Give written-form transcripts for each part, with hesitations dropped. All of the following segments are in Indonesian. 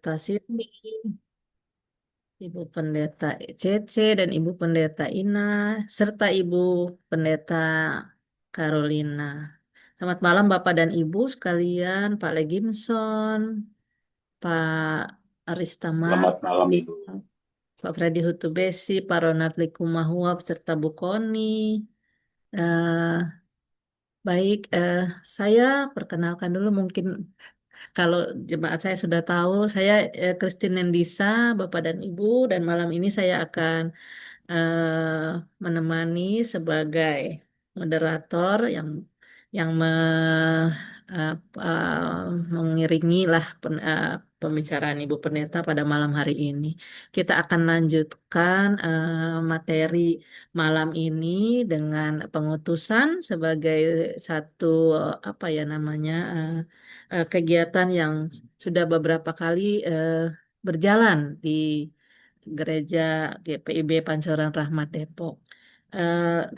Pendeta Sini, Ibu Pendeta Cece, dan Ibu Pendeta Ina, serta Ibu Pendeta Carolina. Selamat malam Bapak dan Ibu sekalian, Pak Legimson, Pak Aristamar, Selamat malam Ibu. Pak Freddy Hutubesi, Pak Ronald Likumahua, serta Bu Koni. Eh, baik, saya perkenalkan dulu mungkin kalau jemaat saya sudah tahu, saya Christine Nendisa, Bapak dan Ibu, dan malam ini saya akan menemani sebagai moderator yang eh, eh, mengiringi lah pembicaraan Ibu Pendeta pada malam hari ini. Kita akan lanjutkan materi malam ini dengan pengutusan sebagai satu apa ya namanya kegiatan yang sudah beberapa kali berjalan di Gereja GPIB Pancoran Rahmat Depok.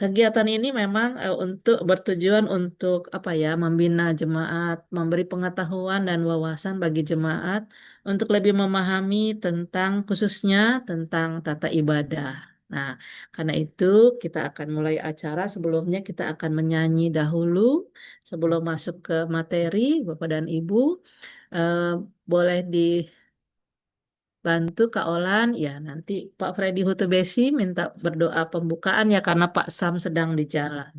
Kegiatan ini memang untuk bertujuan untuk apa ya membina jemaat, memberi pengetahuan dan wawasan bagi jemaat untuk lebih memahami tentang khususnya tentang tata ibadah. Nah, karena itu kita akan mulai acara. Sebelumnya kita akan menyanyi dahulu sebelum masuk ke materi, Bapak dan Ibu. Eh, boleh bantu Kak Olan, ya nanti Pak Freddy Hutubesi minta berdoa pembukaan ya karena Pak Sam sedang di jalan.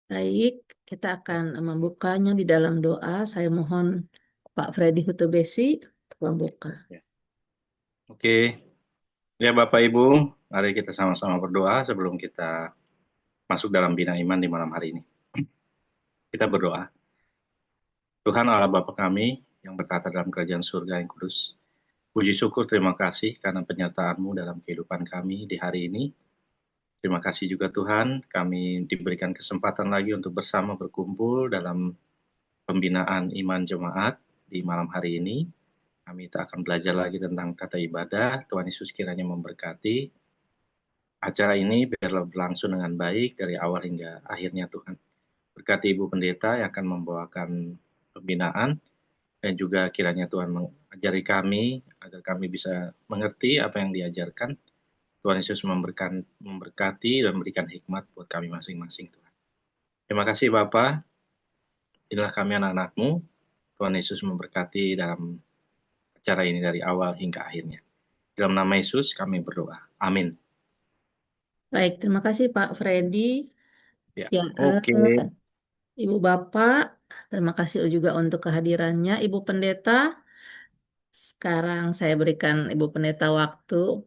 Baik, kita akan membukanya di dalam doa. Saya mohon Pak Freddy Hutubesi untuk membuka. Ya. Oke, ya Bapak Ibu, mari kita sama-sama berdoa sebelum kita masuk dalam bina iman di malam hari ini. Kita berdoa. Tuhan Allah Bapa kami yang bertata dalam kerajaan surga yang kudus. Puji syukur terima kasih karena penyertaan-Mu dalam kehidupan kami di hari ini. Terima kasih juga Tuhan, kami diberikan kesempatan lagi untuk bersama berkumpul dalam pembinaan iman jemaat di malam hari ini. Kami akan belajar lagi tentang tata ibadah. Tuhan Yesus kiranya memberkati acara ini biarlah berlangsung dengan baik dari awal hingga akhirnya Tuhan. Berkati Ibu Pendeta yang akan membawakan pembinaan dan juga kiranya Tuhan mengajari kami agar kami bisa mengerti apa yang diajarkan. Tuhan Yesus memberkati dan memberikan hikmat buat kami masing-masing Tuhan. Terima kasih Bapa. Inilah kami anak-anak-Mu. Tuhan Yesus memberkati dalam acara ini dari awal hingga akhirnya. Dalam nama Yesus kami berdoa. Amin. Baik, terima kasih Pak Freddy. Ya, Ya, oke. Ibu Bapak, terima kasih juga untuk kehadirannya. Ibu Pendeta, sekarang saya berikan Ibu Pendeta waktu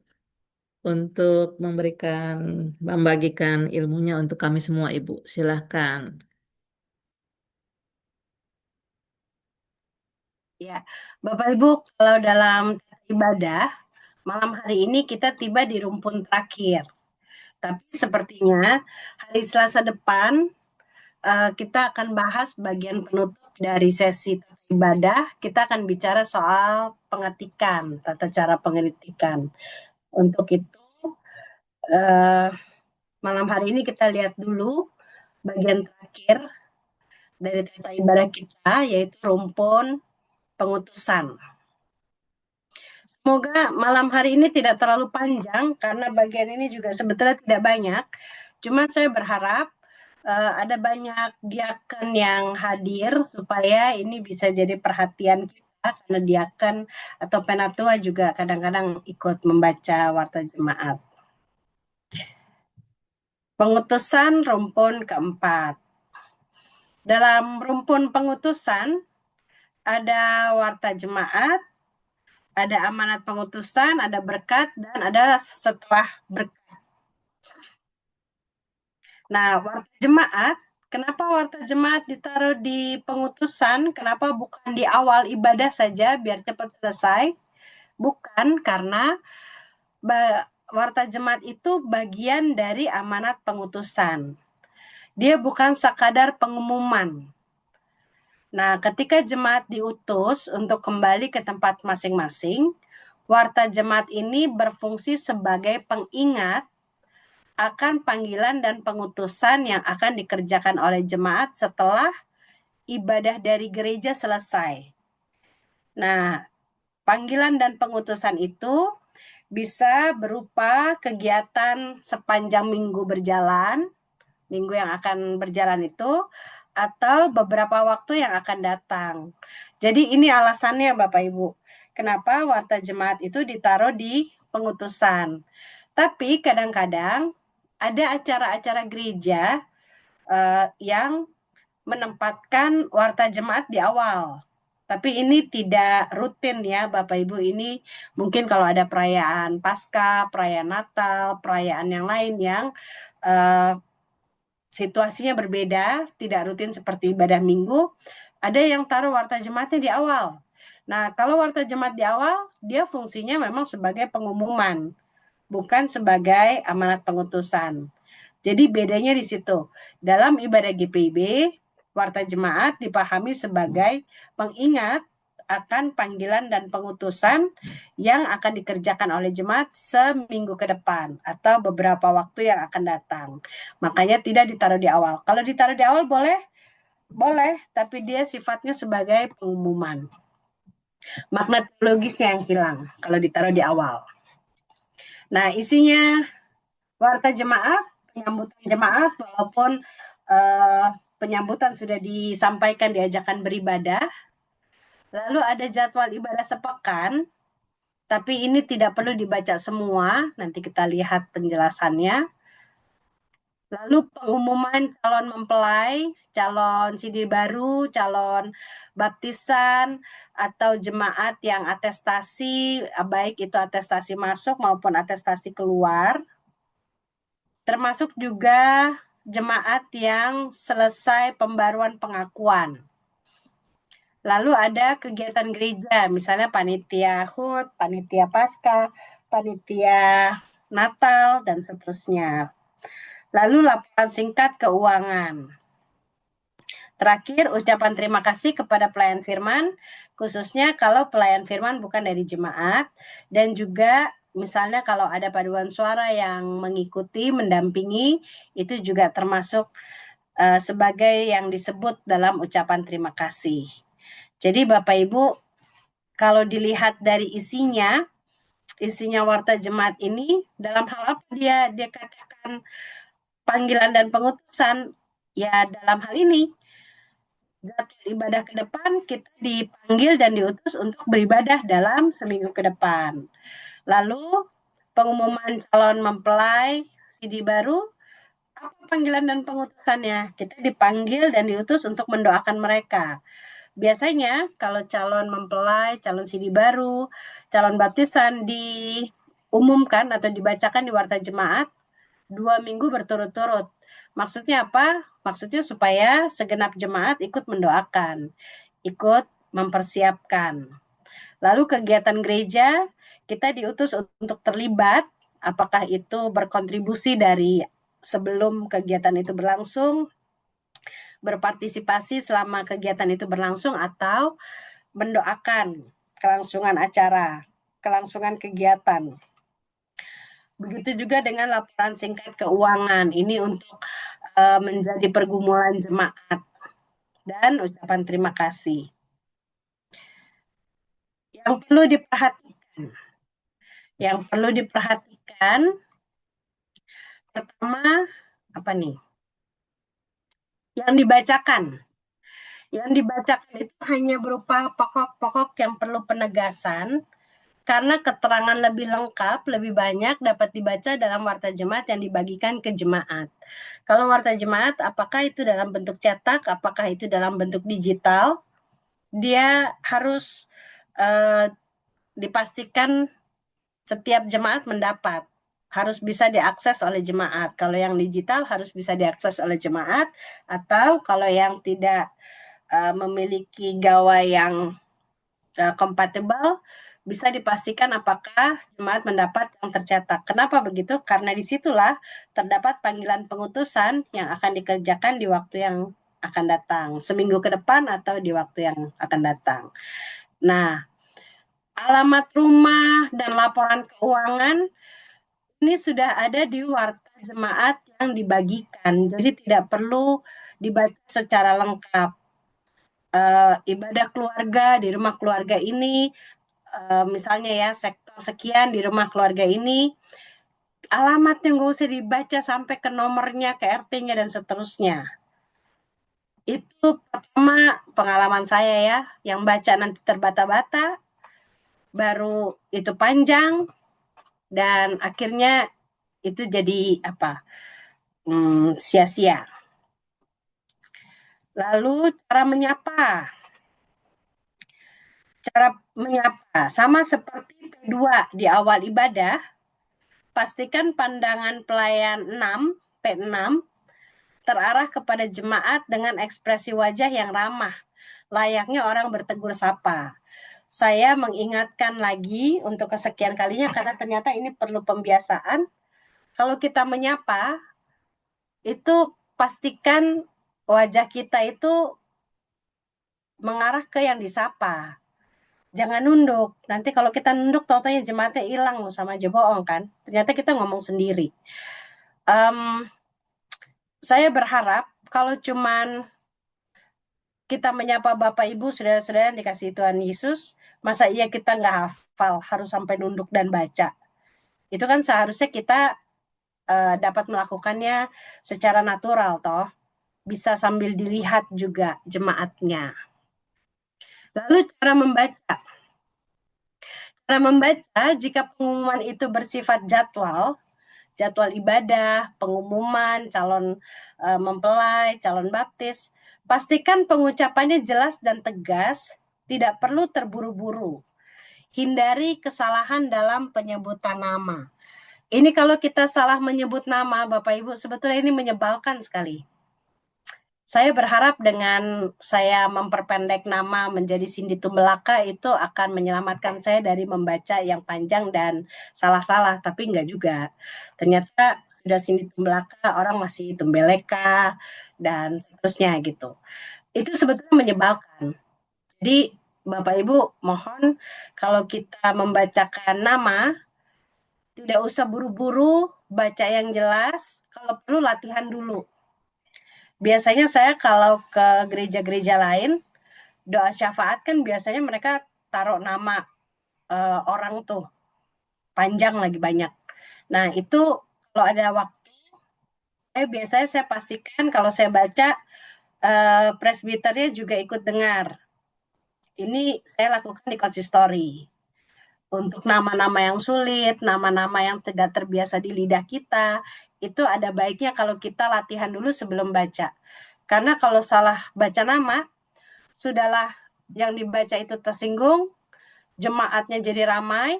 untuk membagikan ilmunya untuk kami semua, Ibu. Silahkan. Ya, Bapak Ibu, kalau dalam ibadah, malam hari ini kita tiba di rumpun terakhir. Tapi sepertinya hari Selasa depan kita akan bahas bagian penutup dari sesi ibadah. Kita akan bicara soal pengetikan, tata cara pengetikan. Untuk itu, eh, malam hari ini kita lihat dulu bagian terakhir dari tata ibadah kita, yaitu rumpun pengutusan. Semoga malam hari ini tidak terlalu panjang karena bagian ini juga sebetulnya tidak banyak. Cuma saya berharap ada banyak diaken yang hadir supaya ini bisa jadi perhatian kita karena diaken atau penatua juga kadang-kadang ikut membaca warta jemaat. Pengutusan rumpun keempat. Dalam rumpun pengutusan ada warta jemaat, ada amanat pengutusan, ada berkat, dan ada setelah berkat. Nah, warta jemaat, kenapa warta jemaat ditaruh di pengutusan? Kenapa bukan di awal ibadah saja biar cepat selesai? Bukan, karena warta jemaat itu bagian dari amanat pengutusan. Dia bukan sekadar pengumuman. Nah, ketika jemaat diutus untuk kembali ke tempat masing-masing, warta jemaat ini berfungsi sebagai pengingat akan panggilan dan pengutusan yang akan dikerjakan oleh jemaat setelah ibadah dari gereja selesai. Nah, panggilan dan pengutusan itu bisa berupa kegiatan sepanjang minggu berjalan, minggu yang akan berjalan itu, atau beberapa waktu yang akan datang. Jadi ini alasannya Bapak Ibu, kenapa warta jemaat itu ditaruh di pengutusan. Tapi kadang-kadang ada acara-acara gereja yang menempatkan warta jemaat di awal. Tapi ini tidak rutin ya Bapak Ibu, ini mungkin kalau ada perayaan Paskah, perayaan Natal, perayaan yang lain yang situasinya berbeda, tidak rutin seperti ibadah minggu, ada yang taruh warta jemaatnya di awal. Nah, kalau warta jemaat di awal, dia fungsinya memang sebagai pengumuman, bukan sebagai amanat pengutusan. Jadi bedanya di situ. Dalam ibadah GPIB, warta jemaat dipahami sebagai pengingat akan panggilan dan pengutusan yang akan dikerjakan oleh jemaat seminggu ke depan atau beberapa waktu yang akan datang. Makanya tidak ditaruh di awal. Kalau ditaruh di awal boleh, tapi dia sifatnya sebagai pengumuman. Makna teologiknya yang hilang kalau ditaruh di awal. Nah, isinya warta jemaat, penyambutan jemaat, walaupun penyambutan sudah disampaikan di ajakan beribadah. Lalu ada jadwal ibadah sepekan, tapi ini tidak perlu dibaca semua, nanti kita lihat penjelasannya. Lalu pengumuman calon mempelai, calon CD baru, calon baptisan, atau jemaat yang atestasi, baik itu atestasi masuk maupun atestasi keluar. Termasuk juga jemaat yang selesai pembaruan pengakuan. Lalu ada kegiatan gereja, misalnya panitia HUT, panitia Paskah, panitia Natal, dan seterusnya. Lalu laporan singkat keuangan. Terakhir, ucapan terima kasih kepada pelayan firman, khususnya kalau pelayan firman bukan dari jemaat, dan juga misalnya kalau ada paduan suara yang mengikuti, mendampingi, itu juga termasuk sebagai yang disebut dalam ucapan terima kasih. Jadi Bapak Ibu, kalau dilihat dari isinya warta jemaat ini, dalam hal apa dia katakan panggilan dan pengutusan? Ya dalam hal ini, jadwal ibadah ke depan kita dipanggil dan diutus untuk beribadah dalam seminggu ke depan. Lalu pengumuman calon mempelai CD baru, apa panggilan dan pengutusannya? Kita dipanggil dan diutus untuk mendoakan mereka. Biasanya kalau calon mempelai, calon CD baru, calon baptisan diumumkan atau dibacakan di warta jemaat 2 minggu berturut-turut. Maksudnya apa? Maksudnya supaya segenap jemaat ikut mendoakan, ikut mempersiapkan. Lalu kegiatan gereja, kita diutus untuk terlibat, apakah itu berkontribusi dari sebelum kegiatan itu berlangsung, berpartisipasi selama kegiatan itu berlangsung, atau mendoakan kelangsungan acara, kelangsungan kegiatan. Begitu juga dengan laporan singkat keuangan. Ini untuk menjadi pergumulan jemaat dan ucapan terima kasih. Yang perlu diperhatikan, pertama apa nih? Yang dibacakan itu hanya berupa pokok-pokok yang perlu penegasan, karena keterangan lebih lengkap, lebih banyak dapat dibaca dalam warta jemaat yang dibagikan ke jemaat. Kalau warta jemaat, apakah itu dalam bentuk cetak, apakah itu dalam bentuk digital, dia harus dipastikan setiap jemaat mendapat. Harus bisa diakses oleh jemaat. Kalau yang digital harus bisa diakses oleh jemaat, atau kalau yang tidak memiliki gawai yang kompatibel, bisa dipastikan apakah jemaat mendapat yang tercetak. Kenapa begitu? Karena disitulah terdapat panggilan pengutusan yang akan dikerjakan di waktu yang akan datang, seminggu ke depan atau di waktu yang akan datang. Nah, alamat rumah dan laporan keuangan ini sudah ada di warta jemaat yang dibagikan, jadi tidak perlu dibaca secara lengkap. Ibadah keluarga di rumah keluarga ini, misalnya ya sektor sekian di rumah keluarga ini, alamatnya nggak usah dibaca sampai ke nomornya, ke RT-nya dan seterusnya. Itu pertama pengalaman saya ya, yang baca nanti terbata-bata, baru itu panjang, dan akhirnya itu jadi apa? Sia-sia. Lalu cara menyapa. Cara menyapa sama seperti P2 di awal ibadah, pastikan pandangan pelayan P6 terarah kepada jemaat dengan ekspresi wajah yang ramah, layaknya orang bertegur sapa. Saya mengingatkan lagi untuk kesekian kalinya karena ternyata ini perlu pembiasaan. Kalau kita menyapa, itu pastikan wajah kita itu mengarah ke yang disapa. Jangan nunduk. Nanti kalau kita nunduk, tau-taunya jemaatnya hilang loh, sama aja bohong kan. Ternyata kita ngomong sendiri. Saya berharap kalau cuman kita menyapa Bapak Ibu, saudara-saudara yang dikasihi Tuhan Yesus, masa iya kita nggak hafal, harus sampai nunduk dan baca. Itu kan seharusnya kita dapat melakukannya secara natural, toh. Bisa sambil dilihat juga jemaatnya. Lalu cara membaca. Cara membaca, jika pengumuman itu bersifat jadwal ibadah, pengumuman, calon mempelai, calon baptis, pastikan pengucapannya jelas dan tegas, tidak perlu terburu-buru. Hindari kesalahan dalam penyebutan nama. Ini kalau kita salah menyebut nama, Bapak Ibu, sebetulnya ini menyebalkan sekali. Saya berharap dengan saya memperpendek nama menjadi Cindy Tumbelaka itu akan menyelamatkan saya dari membaca yang panjang dan salah-salah, tapi enggak juga. Ternyata sudah Cindy Tumbelaka, orang masih Tumbeleka, dan seterusnya gitu. Itu sebetulnya menyebalkan. Jadi Bapak Ibu mohon kalau kita membacakan nama, tidak usah buru-buru, baca yang jelas, kalau perlu latihan dulu. Biasanya saya kalau ke gereja-gereja lain, doa syafaat kan biasanya mereka taruh nama orang tuh, panjang lagi banyak. Nah itu kalau ada waktu, biasanya saya pastikan kalau saya baca, presbiternya juga ikut dengar. Ini saya lakukan di konsistori. Untuk nama-nama yang sulit, nama-nama yang tidak terbiasa di lidah kita, itu ada baiknya kalau kita latihan dulu sebelum baca. Karena kalau salah baca nama, sudahlah yang dibaca itu tersinggung, jemaatnya jadi ramai,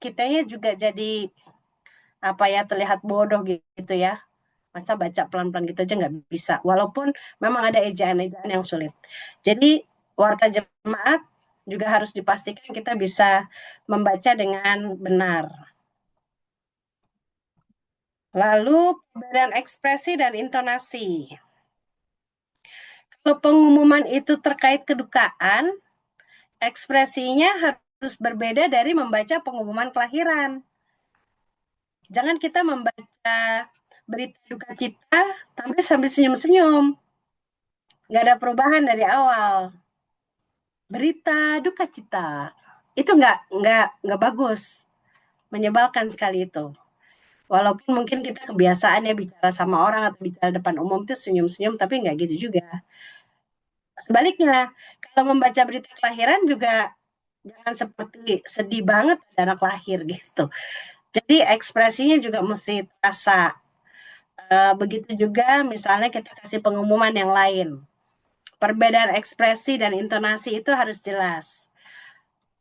kitanya juga jadi terlihat bodoh gitu ya. Masa baca pelan-pelan gitu aja nggak bisa. Walaupun memang ada ejaan-ejaan yang sulit. Jadi warta jemaat juga harus dipastikan kita bisa membaca dengan benar. Lalu perbedaan ekspresi dan intonasi. Kalau pengumuman itu terkait kedukaan, ekspresinya harus berbeda dari membaca pengumuman kelahiran. Jangan kita membaca berita duka cita sambil senyum-senyum. Nggak ada perubahan dari awal. Berita duka cita itu nggak bagus, menyebalkan sekali itu. Walaupun mungkin kita kebiasaan ya bicara sama orang atau bicara depan umum itu senyum-senyum, tapi nggak gitu juga. Sebaliknya, kalau membaca berita kelahiran juga Jangan seperti sedih banget ada anak lahir gitu. Jadi ekspresinya juga mesti terasa. Begitu juga misalnya kita kasih pengumuman yang lain. Perbedaan ekspresi dan intonasi itu harus jelas.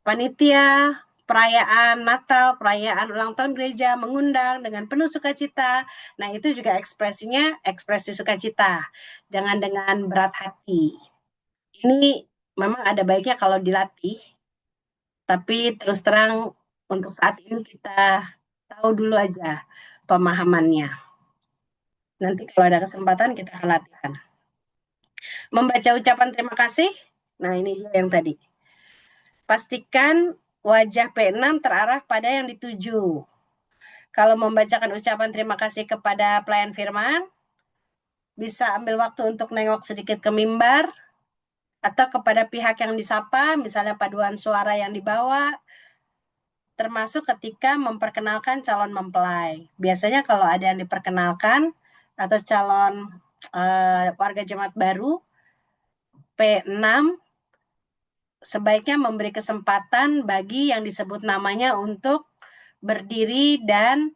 Panitia perayaan Natal, perayaan ulang tahun gereja mengundang dengan penuh sukacita. Nah, itu juga ekspresinya ekspresi sukacita. Jangan dengan berat hati. Ini memang ada baiknya kalau dilatih, tapi terus terang untuk saat ini kita tahu dulu aja pemahamannya. Nanti kalau ada kesempatan kita akan latihan. Membaca ucapan terima kasih. Nah, ini dia yang tadi. Pastikan wajah P6 terarah pada yang dituju. Kalau membacakan ucapan terima kasih kepada pelayan firman, bisa ambil waktu untuk nengok sedikit ke mimbar, atau kepada pihak yang disapa, misalnya paduan suara yang dibawa, termasuk ketika memperkenalkan calon mempelai. Biasanya kalau ada yang diperkenalkan, atau calon warga jemaat baru, P6 sebaiknya memberi kesempatan bagi yang disebut namanya untuk berdiri dan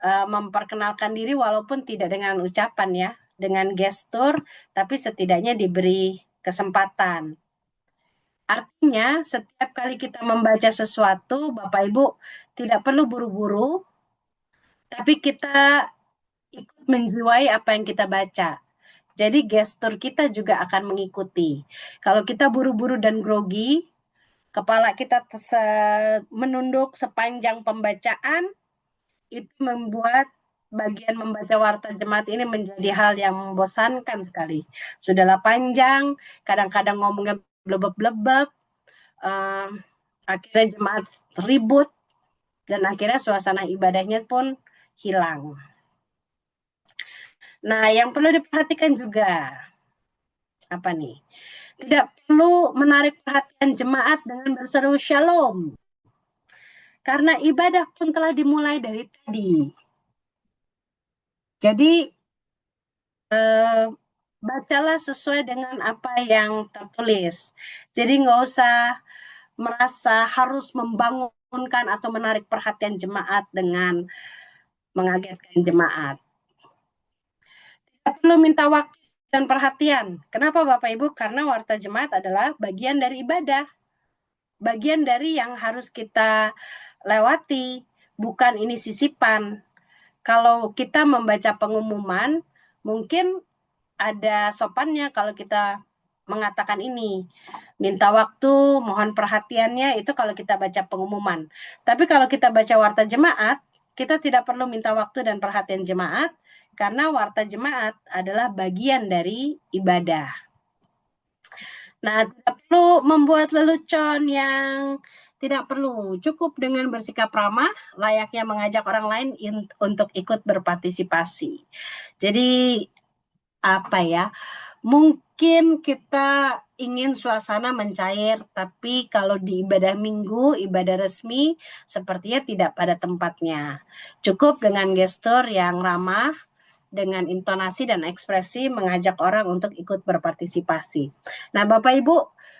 memperkenalkan diri walaupun tidak dengan ucapan ya, dengan gestur, tapi setidaknya diberi kesempatan. Artinya, setiap kali kita membaca sesuatu, Bapak Ibu tidak perlu buru-buru, tapi kita ikut menjiwai apa yang kita baca. Jadi gestur kita juga akan mengikuti. Kalau kita buru-buru dan grogi, kepala kita menunduk sepanjang pembacaan, itu membuat bagian membaca warta jemaat ini menjadi hal yang membosankan sekali. Sudahlah panjang, kadang-kadang ngomongnya blebeb-blebeb, akhirnya jemaat ribut, dan akhirnya suasana ibadahnya pun hilang. Nah, yang perlu diperhatikan juga, apa nih? Tidak perlu menarik perhatian jemaat dengan berseru shalom. Karena ibadah pun telah dimulai dari tadi. Jadi, bacalah sesuai dengan apa yang tertulis. Jadi nggak usah merasa harus membangunkan atau menarik perhatian jemaat dengan mengagetkan jemaat. Tidak perlu minta waktu dan perhatian. Kenapa Bapak Ibu? Karena warta jemaat adalah bagian dari ibadah. Bagian dari yang harus kita lewati. Bukan ini sisipan. Kalau kita membaca pengumuman, mungkin ada sopannya kalau kita mengatakan ini. Minta waktu, mohon perhatiannya, itu kalau kita baca pengumuman. Tapi kalau kita baca warta jemaat, kita tidak perlu minta waktu dan perhatian jemaat, karena warta jemaat adalah bagian dari ibadah. Nah, tidak perlu membuat lelucon yang tidak perlu. Cukup dengan bersikap ramah, layaknya mengajak orang lain untuk ikut berpartisipasi. Jadi, apa ya, mungkin kita ingin suasana mencair, tapi kalau di ibadah minggu, ibadah resmi, sepertinya tidak pada tempatnya. Cukup dengan gestur yang ramah, dengan intonasi dan ekspresi mengajak orang untuk ikut berpartisipasi. Nah, Bapak Ibu,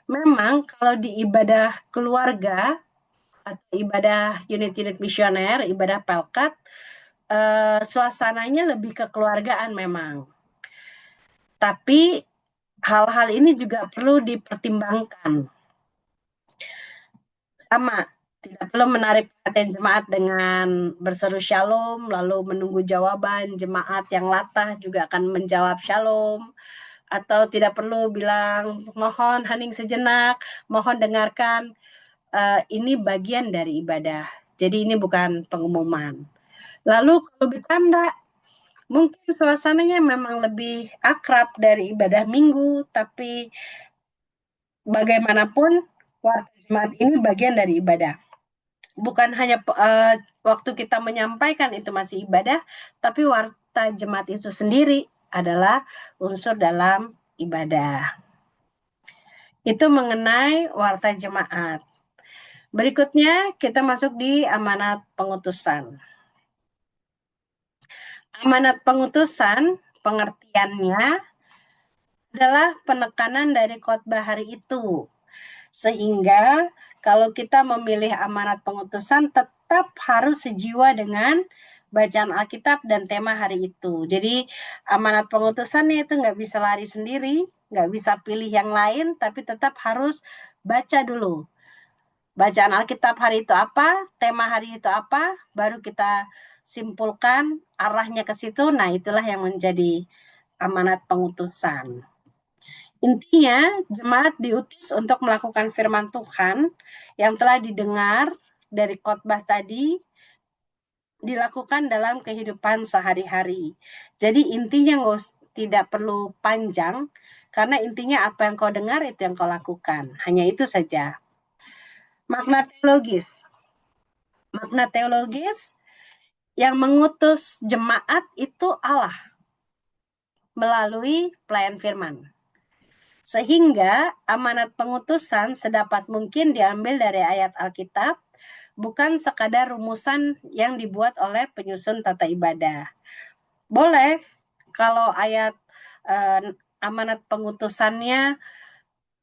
memang kalau di ibadah keluarga atau ibadah unit-unit misioner, ibadah pelkat, suasananya lebih kekeluargaan memang. Tapi hal-hal ini juga perlu dipertimbangkan. Sama, tidak perlu menarik perhatian jemaat dengan berseru shalom, lalu menunggu jawaban jemaat yang latah juga akan menjawab shalom. Atau tidak perlu bilang, mohon hening sejenak, mohon dengarkan. Ini bagian dari ibadah. Jadi ini bukan pengumuman. Lalu kalau bercanda, mungkin suasananya memang lebih akrab dari ibadah minggu, tapi bagaimanapun warta jemaat ini bagian dari ibadah. Bukan hanya waktu kita menyampaikan itu masih ibadah, tapi warta jemaat itu sendiri adalah unsur dalam ibadah. Itu mengenai warta jemaat. Berikutnya kita masuk di amanat pengutusan. Amanat pengutusan, pengertiannya adalah penekanan dari khotbah hari itu. Sehingga kalau kita memilih amanat pengutusan tetap harus sejiwa dengan bacaan Alkitab dan tema hari itu. Jadi amanat pengutusannya itu nggak bisa lari sendiri, nggak bisa pilih yang lain, tapi tetap harus baca dulu. Bacaan Alkitab hari itu apa, tema hari itu apa, baru kita simpulkan arahnya ke situ. Nah, itulah yang menjadi amanat pengutusan. Intinya, jemaat diutus untuk melakukan firman Tuhan yang telah didengar dari khotbah tadi, dilakukan dalam kehidupan sehari-hari. Jadi intinya tidak perlu panjang, karena intinya apa yang kau dengar itu yang kau lakukan. Hanya itu saja. Makna teologis. Makna teologis yang mengutus jemaat itu Allah melalui pelayan firman. Sehingga amanat pengutusan sedapat mungkin diambil dari ayat Alkitab, bukan sekadar rumusan yang dibuat oleh penyusun tata ibadah. Boleh kalau ayat amanat pengutusannya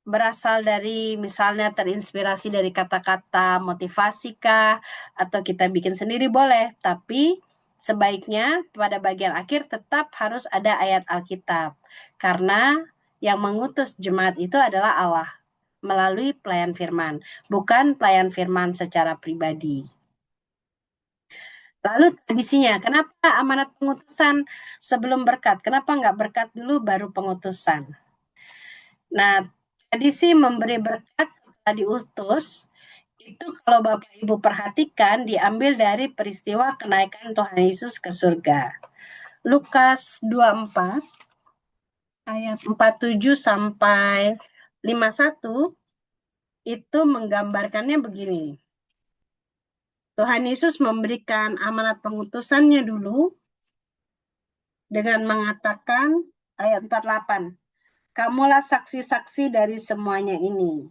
berasal dari misalnya terinspirasi dari kata-kata motivasi kah, atau kita bikin sendiri boleh, tapi sebaiknya pada bagian akhir tetap harus ada ayat Alkitab, karena yang mengutus jemaat itu adalah Allah melalui pelayan firman, bukan pelayan firman secara pribadi. Lalu tradisinya, kenapa amanat pengutusan sebelum berkat? Kenapa nggak berkat dulu baru pengutusan? Nah, tradisi memberi berkat setelah diutus, itu kalau Bapak Ibu perhatikan diambil dari peristiwa kenaikan Tuhan Yesus ke surga. Lukas 24 ayat 47 sampai 51 itu menggambarkannya begini. Tuhan Yesus memberikan amanat pengutusannya dulu dengan mengatakan ayat 48, kamulah saksi-saksi dari semuanya ini.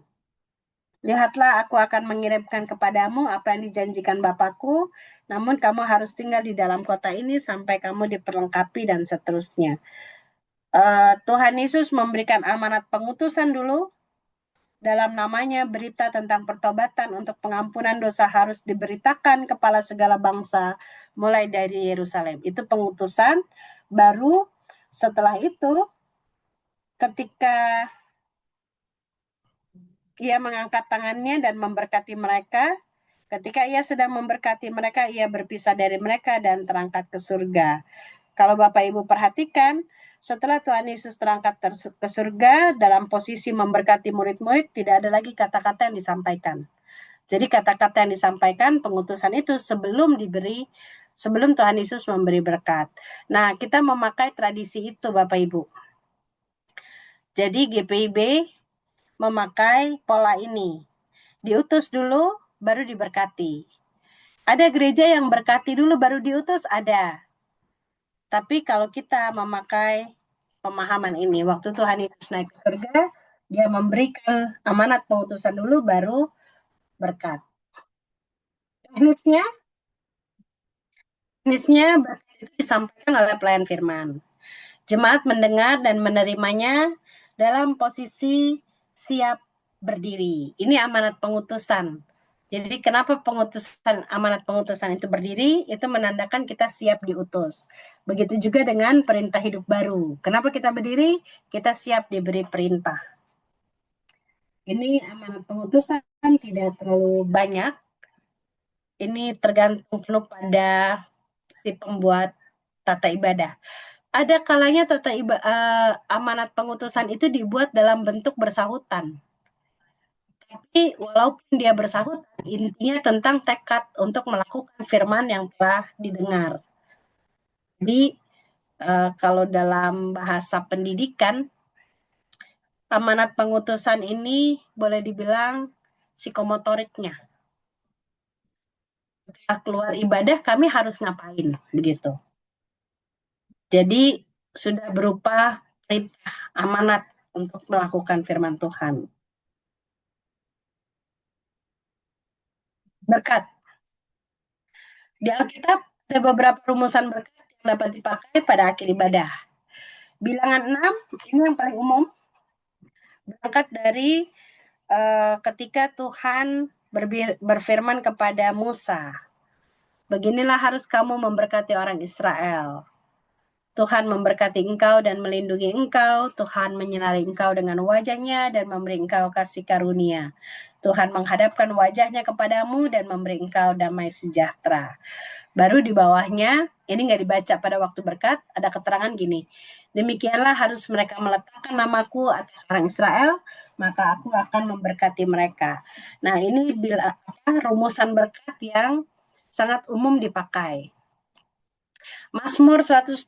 Lihatlah, aku akan mengirimkan kepadamu apa yang dijanjikan Bapakku, namun kamu harus tinggal di dalam kota ini sampai kamu diperlengkapi dan seterusnya. Tuhan Yesus memberikan amanat pengutusan dulu, dalam namanya berita tentang pertobatan untuk pengampunan dosa harus diberitakan kepada segala bangsa, mulai dari Yerusalem. Itu pengutusan. Baru setelah itu, ketika ia mengangkat tangannya dan memberkati mereka, ketika ia sedang memberkati mereka, ia berpisah dari mereka dan terangkat ke surga. Kalau Bapak Ibu perhatikan, setelah Tuhan Yesus terangkat ke surga, dalam posisi memberkati murid-murid, tidak ada lagi kata-kata yang disampaikan. Jadi kata-kata yang disampaikan pengutusan itu sebelum Tuhan Yesus memberi berkat. Nah, kita memakai tradisi itu Bapak Ibu. Jadi GPIB memakai pola ini. Diutus dulu, baru diberkati. Ada gereja yang berkati dulu, baru diutus, ada. Tapi kalau kita memakai pemahaman ini, waktu Tuhan Yesus naik ke surga, dia memberikan amanat pengutusan dulu, baru berkat. Teknisnya berkat itu disampaikan oleh pelayan firman. Jemaat mendengar dan menerimanya dalam posisi siap berdiri. Ini amanat pengutusan. Jadi kenapa amanat pengutusan itu berdiri, itu menandakan kita siap diutus. Begitu juga dengan perintah hidup baru. Kenapa kita berdiri? Kita siap diberi perintah. Ini amanat pengutusan tidak terlalu banyak. Ini tergantung penuh pada si pembuat tata ibadah. Ada kalanya amanat pengutusan itu dibuat dalam bentuk bersahutan. Tapi walaupun dia bersahut, intinya tentang tekad untuk melakukan firman yang telah didengar. Jadi kalau dalam bahasa pendidikan, amanat pengutusan ini boleh dibilang psikomotoriknya. Setelah keluar ibadah, kami harus ngapain, begitu. Jadi sudah berupa perintah amanat untuk melakukan firman Tuhan. Berkat. Di Alkitab ada beberapa rumusan berkat yang dapat dipakai pada akhir ibadah. Bilangan 6, ini yang paling umum, berangkat dari ketika Tuhan berfirman kepada Musa, beginilah harus kamu memberkati orang Israel. Tuhan memberkati engkau dan melindungi engkau. Tuhan menyinari engkau dengan wajahnya dan memberi engkau kasih karunia. Tuhan menghadapkan wajahnya kepadamu dan memberi engkau damai sejahtera. Baru di bawahnya, ini nggak dibaca pada waktu berkat, ada keterangan gini. Demikianlah harus mereka meletakkan namaku atas orang Israel, maka aku akan memberkati mereka. Nah, ini rumusan berkat yang sangat umum dipakai. Mazmur 121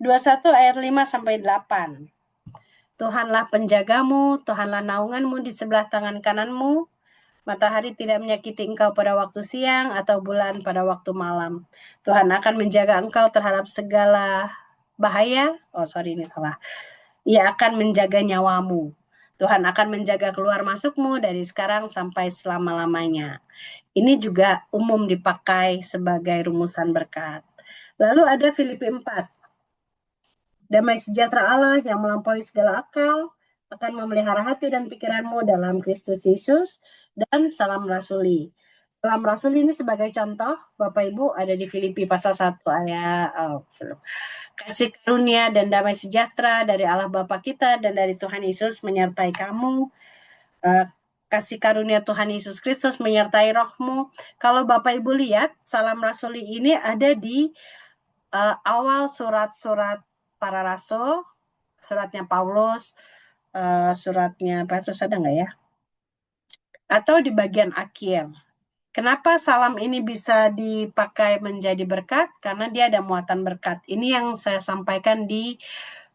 ayat 5 sampai 8. Tuhanlah penjagamu, Tuhanlah naunganmu di sebelah tangan kananmu. Matahari tidak menyakiti engkau pada waktu siang atau bulan pada waktu malam. Tuhan akan menjaga engkau terhadap segala bahaya. Ini salah. Ia akan menjaga nyawamu. Tuhan akan menjaga keluar masukmu dari sekarang sampai selama-lamanya. Ini juga umum dipakai sebagai rumusan berkat. Lalu ada Filipi 4. Damai sejahtera Allah yang melampaui segala akal akan memelihara hati dan pikiranmu dalam Kristus Yesus, dan salam rasuli. Salam rasuli ini sebagai contoh, Bapak Ibu, ada di Filipi pasal 1 ayat kasih karunia dan damai sejahtera dari Allah Bapa kita dan dari Tuhan Yesus menyertai kamu. Kasih karunia Tuhan Yesus Kristus menyertai rohmu. Kalau Bapak Ibu lihat, salam rasuli ini ada di awal surat-surat para rasul, suratnya Paulus, suratnya Petrus, ada nggak ya? Atau di bagian akhir. Kenapa salam ini bisa dipakai menjadi berkat? Karena dia ada muatan berkat. Ini yang saya sampaikan di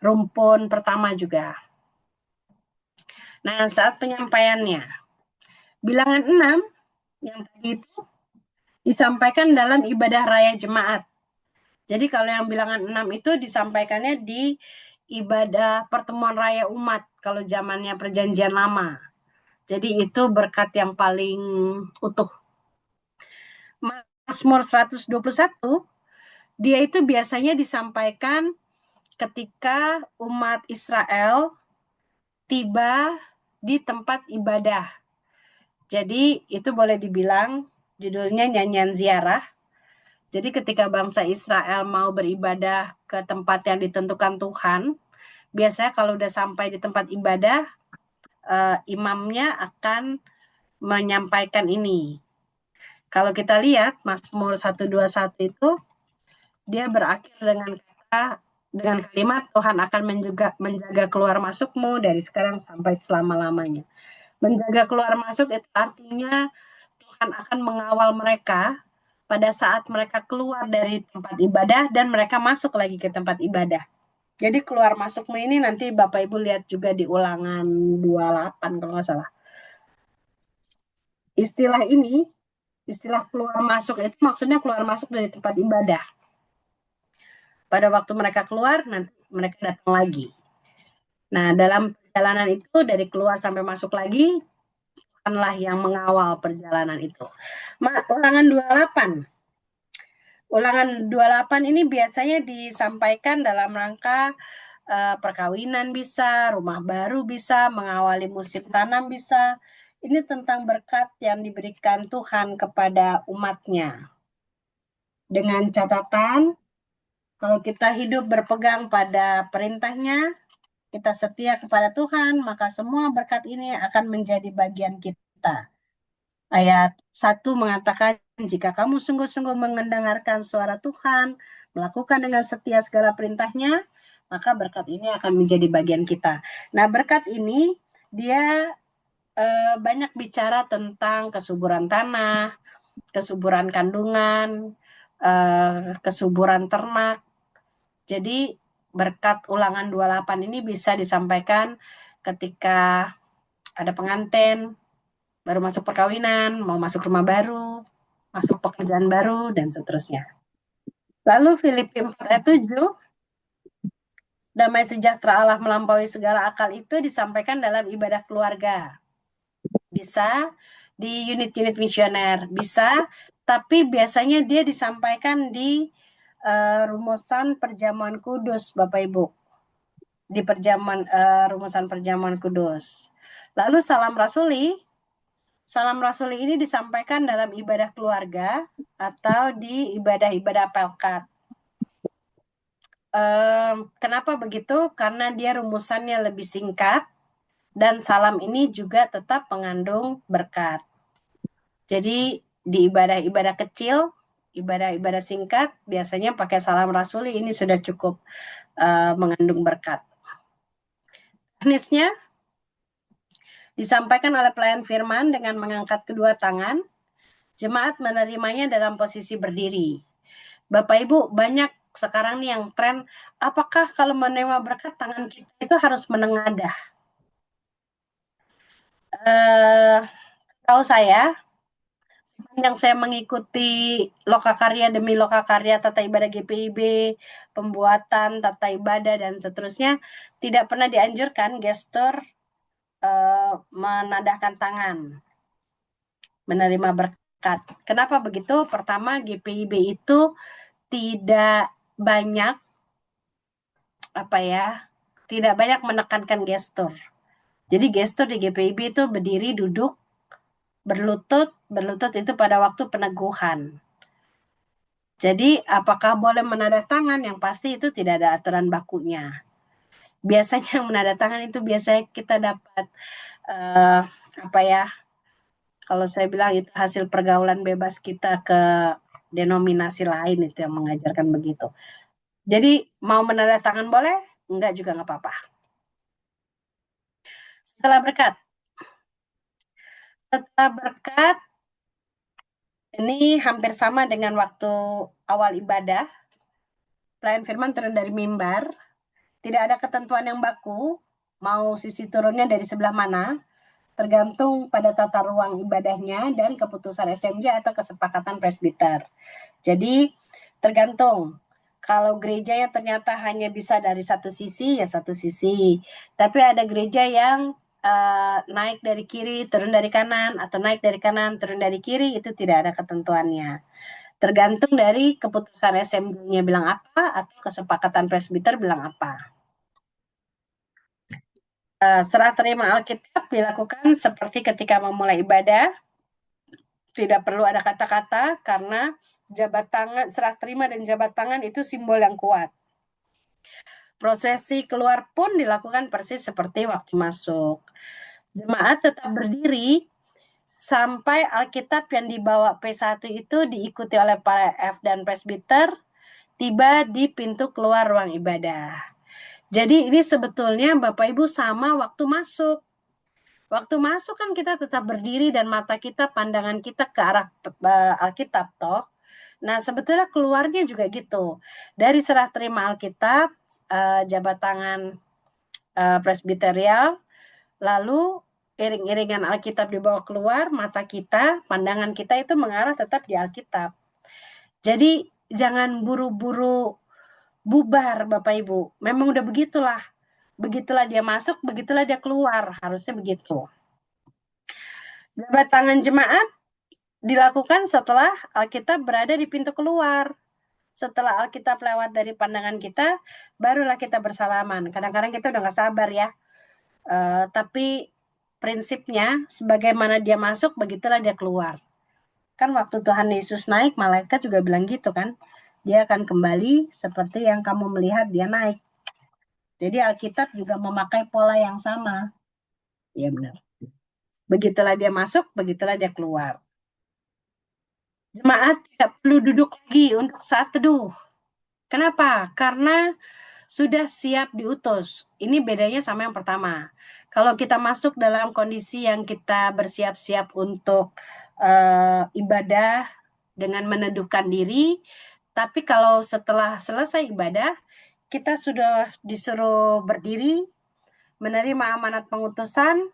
rumpun pertama juga. Nah, saat penyampaiannya, bilangan 6 yang tadi itu disampaikan dalam ibadah raya jemaat. Jadi kalau yang bilangan 6 itu disampaikannya di ibadah pertemuan raya umat kalau zamannya perjanjian lama. Jadi itu berkat yang paling utuh. Mazmur 121, dia itu biasanya disampaikan ketika umat Israel tiba di tempat ibadah. Jadi itu boleh dibilang judulnya nyanyian ziarah. Jadi ketika bangsa Israel mau beribadah ke tempat yang ditentukan Tuhan, biasanya kalau udah sampai di tempat ibadah, imamnya akan menyampaikan ini. Kalau kita lihat Mazmur 121 itu, dia berakhir dengan kalimat Tuhan akan menjaga keluar masukmu dari sekarang sampai selama-lamanya. Menjaga keluar masuk itu artinya Tuhan akan mengawal mereka pada saat mereka keluar dari tempat ibadah dan mereka masuk lagi ke tempat ibadah. Jadi keluar masukmu ini nanti Bapak Ibu lihat juga di Ulangan 28 kalau nggak salah. Istilah keluar masuk itu maksudnya keluar masuk dari tempat ibadah. Pada waktu mereka keluar, nanti mereka datang lagi. Nah, dalam perjalanan itu dari keluar sampai masuk lagi, Tuhanlah yang mengawal perjalanan itu. Ulangan 28. Ulangan 28 ini biasanya disampaikan dalam rangka perkawinan bisa, rumah baru bisa, mengawali musim tanam bisa. Ini tentang berkat yang diberikan Tuhan kepada umatnya. Dengan catatan, kalau kita hidup berpegang pada perintahnya, kita setia kepada Tuhan, maka semua berkat ini akan menjadi bagian kita. Ayat 1 mengatakan, jika kamu sungguh-sungguh mendengarkan suara Tuhan, melakukan dengan setia segala perintahnya, maka berkat ini akan menjadi bagian kita. Nah, berkat ini, dia banyak bicara tentang kesuburan tanah, kesuburan kandungan, kesuburan ternak. Jadi, berkat Ulangan 28 ini bisa disampaikan ketika ada pengantin, baru masuk perkawinan, mau masuk rumah baru, masuk pekerjaan baru, dan seterusnya. Lalu Filipi 4 ayat 7, damai sejahtera Allah melampaui segala akal itu disampaikan dalam ibadah keluarga. Bisa di unit-unit misioner, bisa, tapi biasanya dia disampaikan di rumusan perjamuan kudus, Bapak Ibu. Di rumusan perjamuan kudus. Lalu salam rasuli Salam Rasuli ini disampaikan dalam ibadah keluarga atau di ibadah-ibadah pelkat. Kenapa begitu? Karena dia rumusannya lebih singkat dan salam ini juga tetap mengandung berkat. Jadi di ibadah-ibadah kecil, ibadah-ibadah singkat, biasanya pakai salam Rasuli ini sudah cukup mengandung berkat. Teknisnya disampaikan oleh pelayan firman dengan mengangkat kedua tangan. Jemaat menerimanya dalam posisi berdiri. Bapak Ibu, banyak sekarang nih yang tren, apakah kalau menerima berkat tangan kita itu harus menengadah? Tahu saya, yang saya mengikuti lokakarya demi lokakarya, tata ibadah GPIB, pembuatan tata ibadah dan seterusnya, tidak pernah dianjurkan gestur menadahkan tangan menerima berkat. Kenapa begitu? Pertama, GPIB itu tidak banyak tidak banyak menekankan gestur. Jadi gestur di GPIB itu berdiri, duduk, berlutut itu pada waktu peneguhan. Jadi apakah boleh menandatangan? Yang pasti itu tidak ada aturan bakunya. Biasanya yang menandatangan itu biasanya kita dapat kalau saya bilang itu hasil pergaulan bebas kita ke denominasi lain itu yang mengajarkan begitu. Jadi mau menandatangan boleh, enggak juga nggak apa-apa. Setelah berkat ini hampir sama dengan waktu awal ibadah. Pelayan firman turun dari mimbar, tidak ada ketentuan yang baku, mau sisi turunnya dari sebelah mana, tergantung pada tata ruang ibadahnya dan keputusan SMJ atau kesepakatan presbiter. Jadi tergantung. Kalau gerejanya ternyata hanya bisa dari satu sisi, ya satu sisi. Tapi ada gereja yang naik dari kiri, turun dari kanan, atau naik dari kanan, turun dari kiri, itu tidak ada ketentuannya. Tergantung dari keputusan SMJ-nya bilang apa, atau kesepakatan presbiter bilang apa. Serah terima Alkitab dilakukan seperti ketika memulai ibadah. Tidak perlu ada kata-kata karena jabat tangan, serah terima dan jabat tangan itu simbol yang kuat. Prosesi keluar pun dilakukan persis seperti waktu masuk. Jemaat tetap berdiri sampai Alkitab yang dibawa P1 itu diikuti oleh para F dan presbiter tiba di pintu keluar ruang ibadah. Jadi ini sebetulnya Bapak Ibu sama waktu masuk. Waktu masuk kan kita tetap berdiri dan mata kita, pandangan kita ke arah Alkitab toh. Nah sebetulnya keluarnya juga gitu. Dari serah terima Alkitab, jabat tangan presbiterial, lalu iring-iringan Alkitab dibawa keluar, mata kita, pandangan kita itu mengarah tetap di Alkitab. Jadi jangan buru-buru bubar Bapak Ibu. Memang udah begitulah. Begitulah dia masuk, begitulah dia keluar. Harusnya begitu. Jabat tangan jemaat dilakukan setelah Alkitab berada di pintu keluar. Setelah Alkitab lewat dari pandangan kita, barulah kita bersalaman. Kadang-kadang kita udah gak sabar ya. Tapi prinsipnya, sebagaimana dia masuk, begitulah dia keluar. Kan waktu Tuhan Yesus naik, malaikat juga bilang gitu kan. Dia akan kembali seperti yang kamu melihat dia naik. Jadi Alkitab juga memakai pola yang sama. Ya benar. Begitulah dia masuk, begitulah dia keluar. Jemaat tidak perlu duduk lagi untuk saat teduh. Kenapa? Karena sudah siap diutus. Ini bedanya sama yang pertama. Kalau kita masuk dalam kondisi yang kita bersiap-siap untuk ibadah dengan meneduhkan diri, tapi kalau setelah selesai ibadah, kita sudah disuruh berdiri, menerima amanat pengutusan,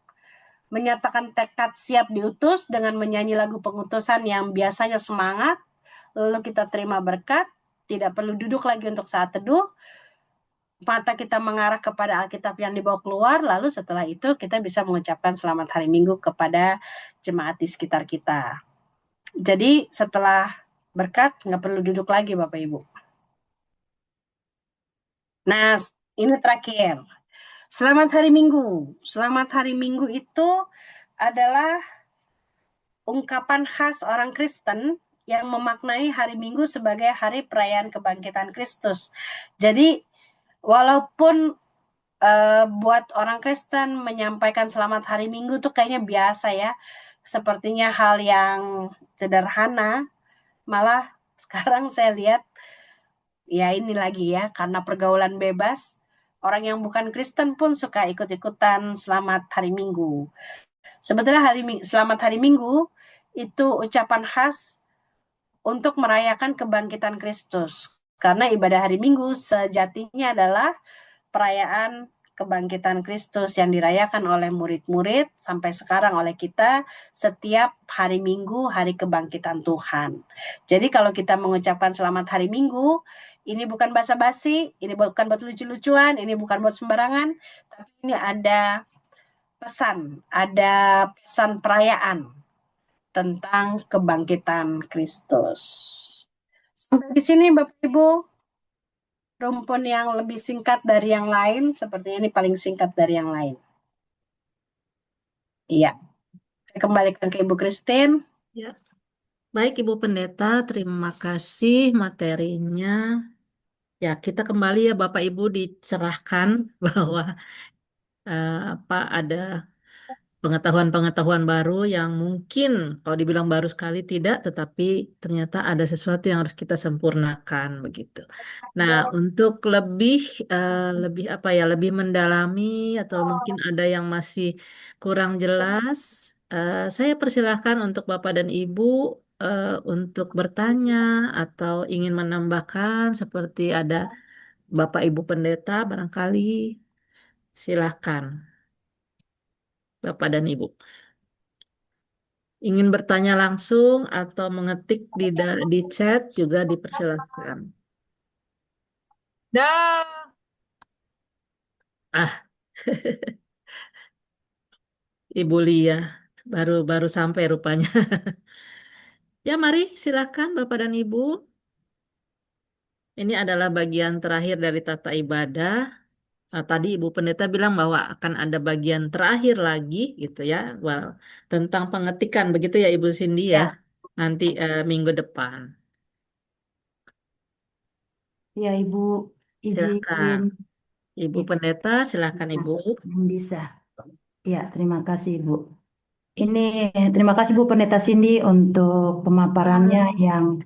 menyatakan tekad siap diutus dengan menyanyi lagu pengutusan yang biasanya semangat, lalu kita terima berkat, tidak perlu duduk lagi untuk saat teduh, mata kita mengarah kepada Alkitab yang dibawa keluar, lalu setelah itu kita bisa mengucapkan selamat hari Minggu kepada jemaat di sekitar kita. Jadi setelah berkat, nggak perlu duduk lagi Bapak Ibu. Nah, ini terakhir. Selamat hari Minggu. Selamat hari Minggu itu adalah ungkapan khas orang Kristen yang memaknai hari Minggu sebagai hari perayaan kebangkitan Kristus. Jadi walaupun buat orang Kristen menyampaikan selamat hari Minggu tuh kayaknya biasa ya, sepertinya hal yang sederhana, malah sekarang saya lihat ya ini lagi ya, karena pergaulan bebas, orang yang bukan Kristen pun suka ikut-ikutan selamat hari Minggu. Sebetulnya selamat hari Minggu itu ucapan khas untuk merayakan kebangkitan Kristus. Karena ibadah hari Minggu sejatinya adalah perayaan kebangkitan Kristus yang dirayakan oleh murid-murid sampai sekarang oleh kita setiap hari Minggu, hari kebangkitan Tuhan. Jadi kalau kita mengucapkan selamat hari Minggu, ini bukan basa-basi, ini bukan buat lucu-lucuan, ini bukan buat sembarangan, tapi ini ada pesan perayaan tentang kebangkitan Kristus. Sampai di sini Bapak Ibu, rumpun yang lebih singkat dari yang lain, sepertinya ini paling singkat dari yang lain. Iya, saya kembalikan ke Ibu Christine. Ya. Baik, Ibu Pendeta, terima kasih materinya. Ya, kita kembali ya Bapak Ibu dicerahkan bahwa apa ada pengetahuan-pengetahuan baru yang mungkin kalau dibilang baru sekali tidak, tetapi ternyata ada sesuatu yang harus kita sempurnakan begitu. Nah, untuk lebih apa ya, lebih mendalami atau mungkin ada yang masih kurang jelas, saya persilahkan untuk Bapak dan Ibu untuk bertanya atau ingin menambahkan seperti ada Bapak Ibu Pendeta barangkali silahkan Bapak dan Ibu. Ingin bertanya langsung atau mengetik di chat juga dipersilahkan. Dah, Ah, Ibu Lia baru baru sampai rupanya. Ya, mari silakan Bapak dan Ibu. Ini adalah bagian terakhir dari tata ibadah. Nah, tadi Ibu Pendeta bilang bahwa akan ada bagian terakhir lagi gitu ya. Well, tentang pengetikan begitu ya Ibu Cindy ya. Ya, Nanti minggu depan. Ya, Ibu, Silakan. izin Ibu Pendeta, silakan Ibu. yang bisa. Ya, terima kasih, Ibu. Ini terima kasih Bu Pendeta Cindy untuk pemaparannya yang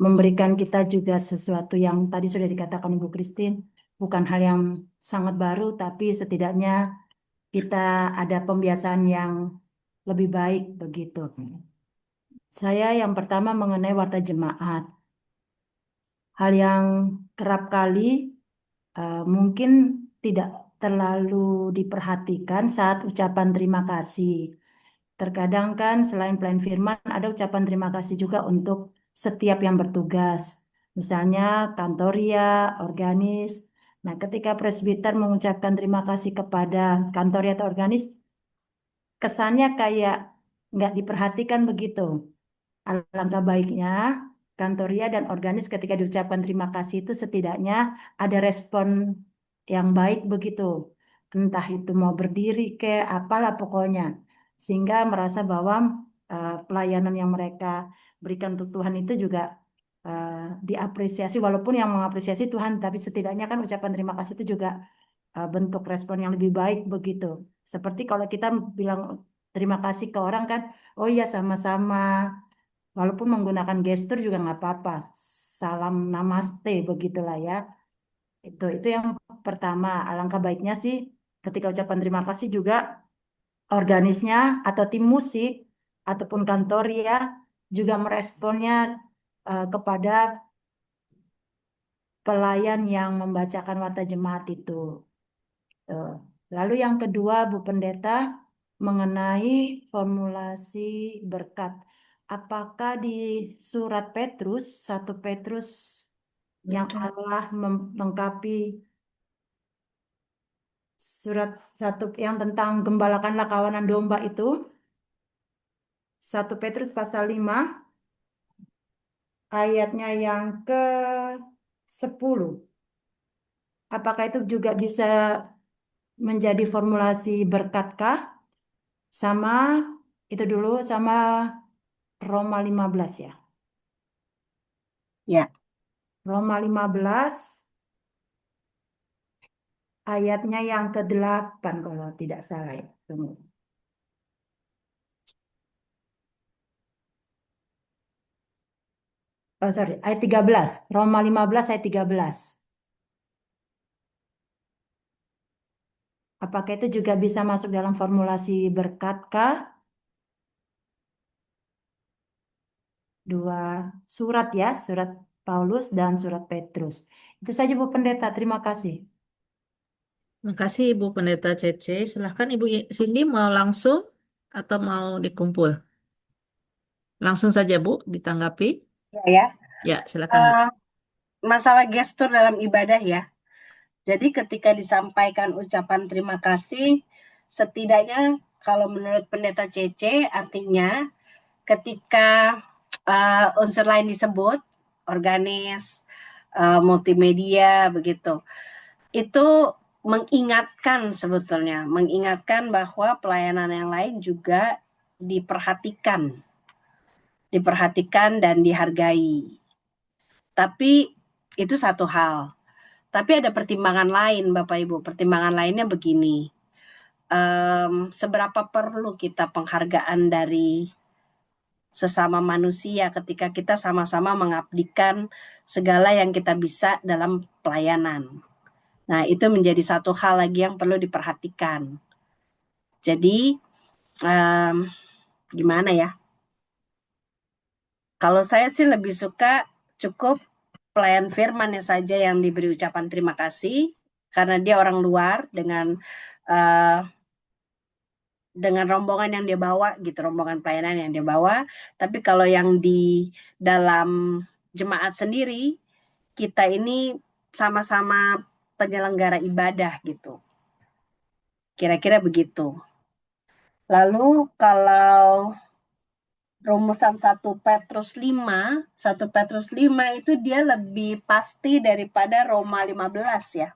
memberikan kita juga sesuatu yang tadi sudah dikatakan Ibu Christine, bukan hal yang sangat baru, tapi setidaknya kita ada pembiasaan yang lebih baik begitu. Saya yang pertama mengenai warta jemaat. Hal yang kerap kali mungkin tidak terlalu diperhatikan saat ucapan terima kasih. Terkadang kan selain pelayan firman ada ucapan terima kasih juga untuk setiap yang bertugas. Misalnya kantoria, organis. Nah, ketika presbiter mengucapkan terima kasih kepada kantoria atau organis, kesannya kayak nggak diperhatikan begitu. Alangkah baiknya kantoria dan organis ketika diucapkan terima kasih itu setidaknya ada respon yang baik begitu. Entah itu mau berdiri ke apalah pokoknya. Sehingga merasa bahwa pelayanan yang mereka berikan untuk Tuhan itu juga eh, diapresiasi. Walaupun yang mengapresiasi Tuhan, tapi setidaknya kan ucapan terima kasih itu juga bentuk respon yang lebih baik begitu. Seperti kalau kita bilang terima kasih ke orang kan, oh iya sama-sama. Walaupun menggunakan gestur juga nggak apa-apa. Salam namaste begitulah ya. Itu yang pertama. Alangkah baiknya sih ketika ucapan terima kasih juga organisnya atau tim musik ataupun kantor ya juga meresponnya kepada pelayan yang membacakan warta jemaat itu. Tuh. Lalu yang kedua, Bu Pendeta, mengenai formulasi berkat. Apakah di surat Petrus, 1 Petrus yang Allah melengkapi surat satu yang tentang gembalakanlah kawanan domba itu, 1 Petrus pasal 5 ayatnya yang ke-10. Apakah itu juga bisa menjadi formulasi berkatkah? Sama itu dulu sama Roma 15 ya. Ya, Roma 15 ayatnya yang ke-8 kalau tidak salah ya. Tunggu. Oh, sorry, ayat 13. Roma 15 ayat 13. Apakah itu juga bisa masuk dalam formulasi berkatkah? Dua surat ya, surat Paulus dan surat Petrus. Itu saja Bu Pendeta, terima kasih. Terima kasih Ibu Pendeta Cece. Silahkan Ibu Cindy mau langsung atau mau dikumpul? Langsung saja Bu, ditanggapi. ya. Ya, silakan Bu. Eh, masalah gestur dalam ibadah ya. Jadi ketika disampaikan ucapan terima kasih, setidaknya kalau menurut Pendeta Cece, artinya ketika unsur lain disebut, organis, multimedia, begitu, itu mengingatkan bahwa pelayanan yang lain juga diperhatikan dan dihargai. Tapi itu satu hal. Tapi ada pertimbangan lain, Bapak Ibu. Pertimbangan lainnya begini. Seberapa perlu kita penghargaan dari sesama manusia ketika kita sama-sama mengabdikan segala yang kita bisa dalam pelayanan. Nah, itu menjadi satu hal lagi yang perlu diperhatikan. Jadi, gimana ya? Kalau saya sih lebih suka cukup pelayan firman saja yang diberi ucapan terima kasih, karena dia orang luar dengan rombongan yang dia bawa gitu, rombongan pelayanan yang dia bawa. Tapi kalau yang di dalam jemaat sendiri, kita ini sama-sama penyelenggara ibadah gitu. Kira-kira begitu. Lalu kalau rumusan 1 Petrus 5 itu dia lebih pasti daripada Roma 15 ya.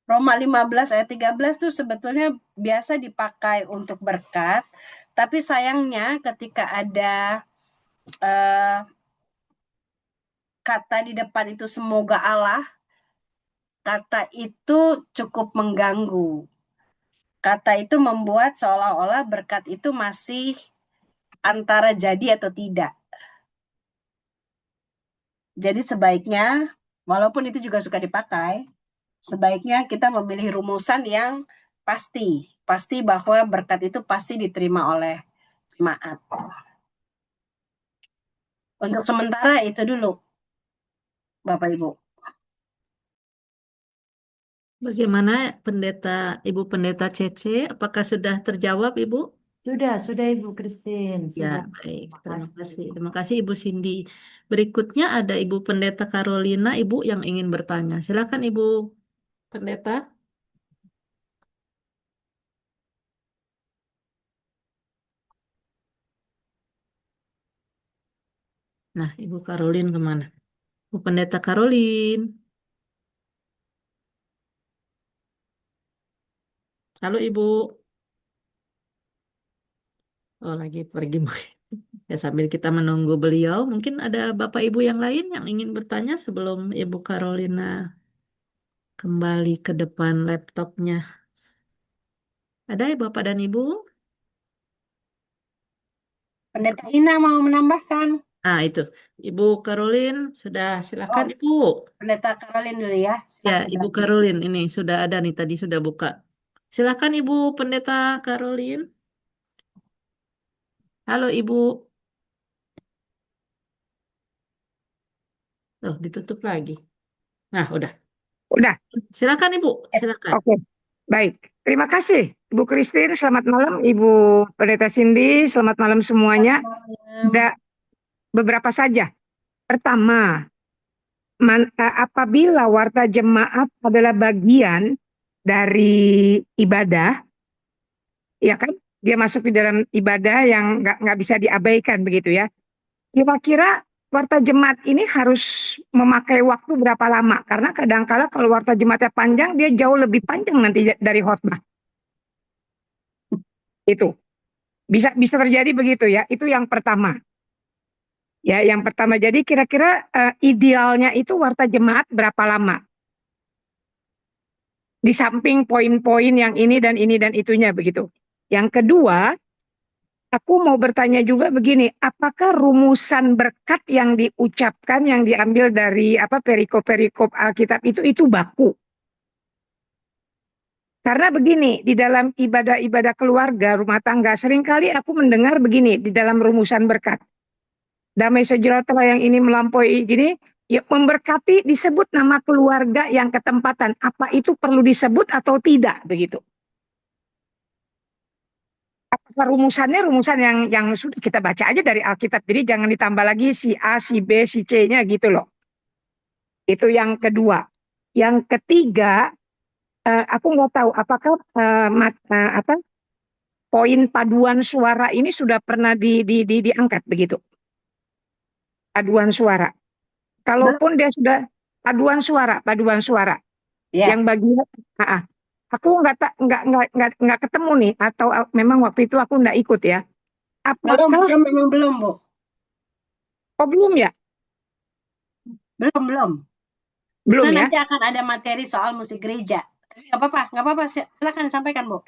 Roma 15 ayat 13 itu sebetulnya biasa dipakai untuk berkat, tapi sayangnya ketika ada kata di depan itu semoga Allah, kata itu cukup mengganggu. Kata itu membuat seolah-olah berkat itu masih antara jadi atau tidak. Jadi sebaiknya, walaupun itu juga suka dipakai, sebaiknya kita memilih rumusan yang pasti bahwa berkat itu pasti diterima oleh jemaat. Untuk sementara itu dulu, Bapak Ibu. Bagaimana Ibu Pendeta Cece? Apakah sudah terjawab Ibu? Sudah Ibu Christine, Ya, sudah. baik. Terima Terima kasih. kasih. Terima kasih Ibu Cindy. Berikutnya ada Ibu Pendeta Carolina, Ibu yang ingin bertanya. Silakan Ibu Pendeta. Nah, Ibu Karolin kemana? Ibu Pendeta Karolin. Halo Ibu. Oh, lagi pergi. Ya, sambil kita menunggu beliau, mungkin ada Bapak Ibu yang lain yang ingin bertanya sebelum Ibu Carolina kembali ke depan laptopnya. Ada ya Bapak dan Ibu? Pendeta Ina mau menambahkan? Ah, itu. Ibu Carolin, sudah silakan Oh, Ibu. Pendeta Karolin dulu ya. Ya, Silakan Ibu berarti. Carolin, ini sudah ada nih, tadi sudah buka. Silakan Ibu Pendeta Carolin. Halo Ibu. Oh, ditutup lagi. Nah, udah. Udah, Silakan Ibu, silakan. oke. Baik, terima kasih Ibu Christine, selamat malam. Ibu Pendeta Cindy, selamat malam semuanya. Ada beberapa saja. Pertama, apabila warta jemaat adalah bagian dari ibadah, ya kan, dia masuk di dalam ibadah yang nggak bisa diabaikan begitu ya. Kira-kira warta jemaat ini harus memakai waktu berapa lama? Karena kadang-kala kalau warta jemaatnya panjang, dia jauh lebih panjang nanti dari khotbah. Itu. Bisa terjadi begitu ya. Itu yang pertama. Ya, yang pertama. Jadi kira-kira idealnya itu warta jemaat berapa lama? Di samping poin-poin yang ini dan itunya begitu. Yang kedua, aku mau bertanya juga begini, apakah rumusan berkat yang diucapkan, yang diambil dari perikop-perikop Alkitab itu baku? Karena begini, di dalam ibadah-ibadah keluarga, rumah tangga, seringkali aku mendengar begini di dalam rumusan berkat. Damai sejahtera yang ini melampaui gini, ya memberkati disebut nama keluarga yang ketempatan. Apa itu perlu disebut atau tidak begitu? Apakah rumusannya rumusan yang sudah kita baca aja dari Alkitab, jadi jangan ditambah lagi si A, si B, si C-nya gitu loh. Itu yang kedua. Yang ketiga, aku nggak tahu apakah poin paduan suara ini sudah pernah diangkat begitu. Paduan suara. Kalaupun dia sudah paduan suara. Ya, Yang bagian, aku nggak ketemu nih, atau memang waktu itu aku nggak ikut ya. Apakah memang belum, Bu. belum ya? Belum. Belum Kita ya? nanti akan ada materi soal multi gereja. Tapi nggak apa-apa. Silakan sampaikan, Bu.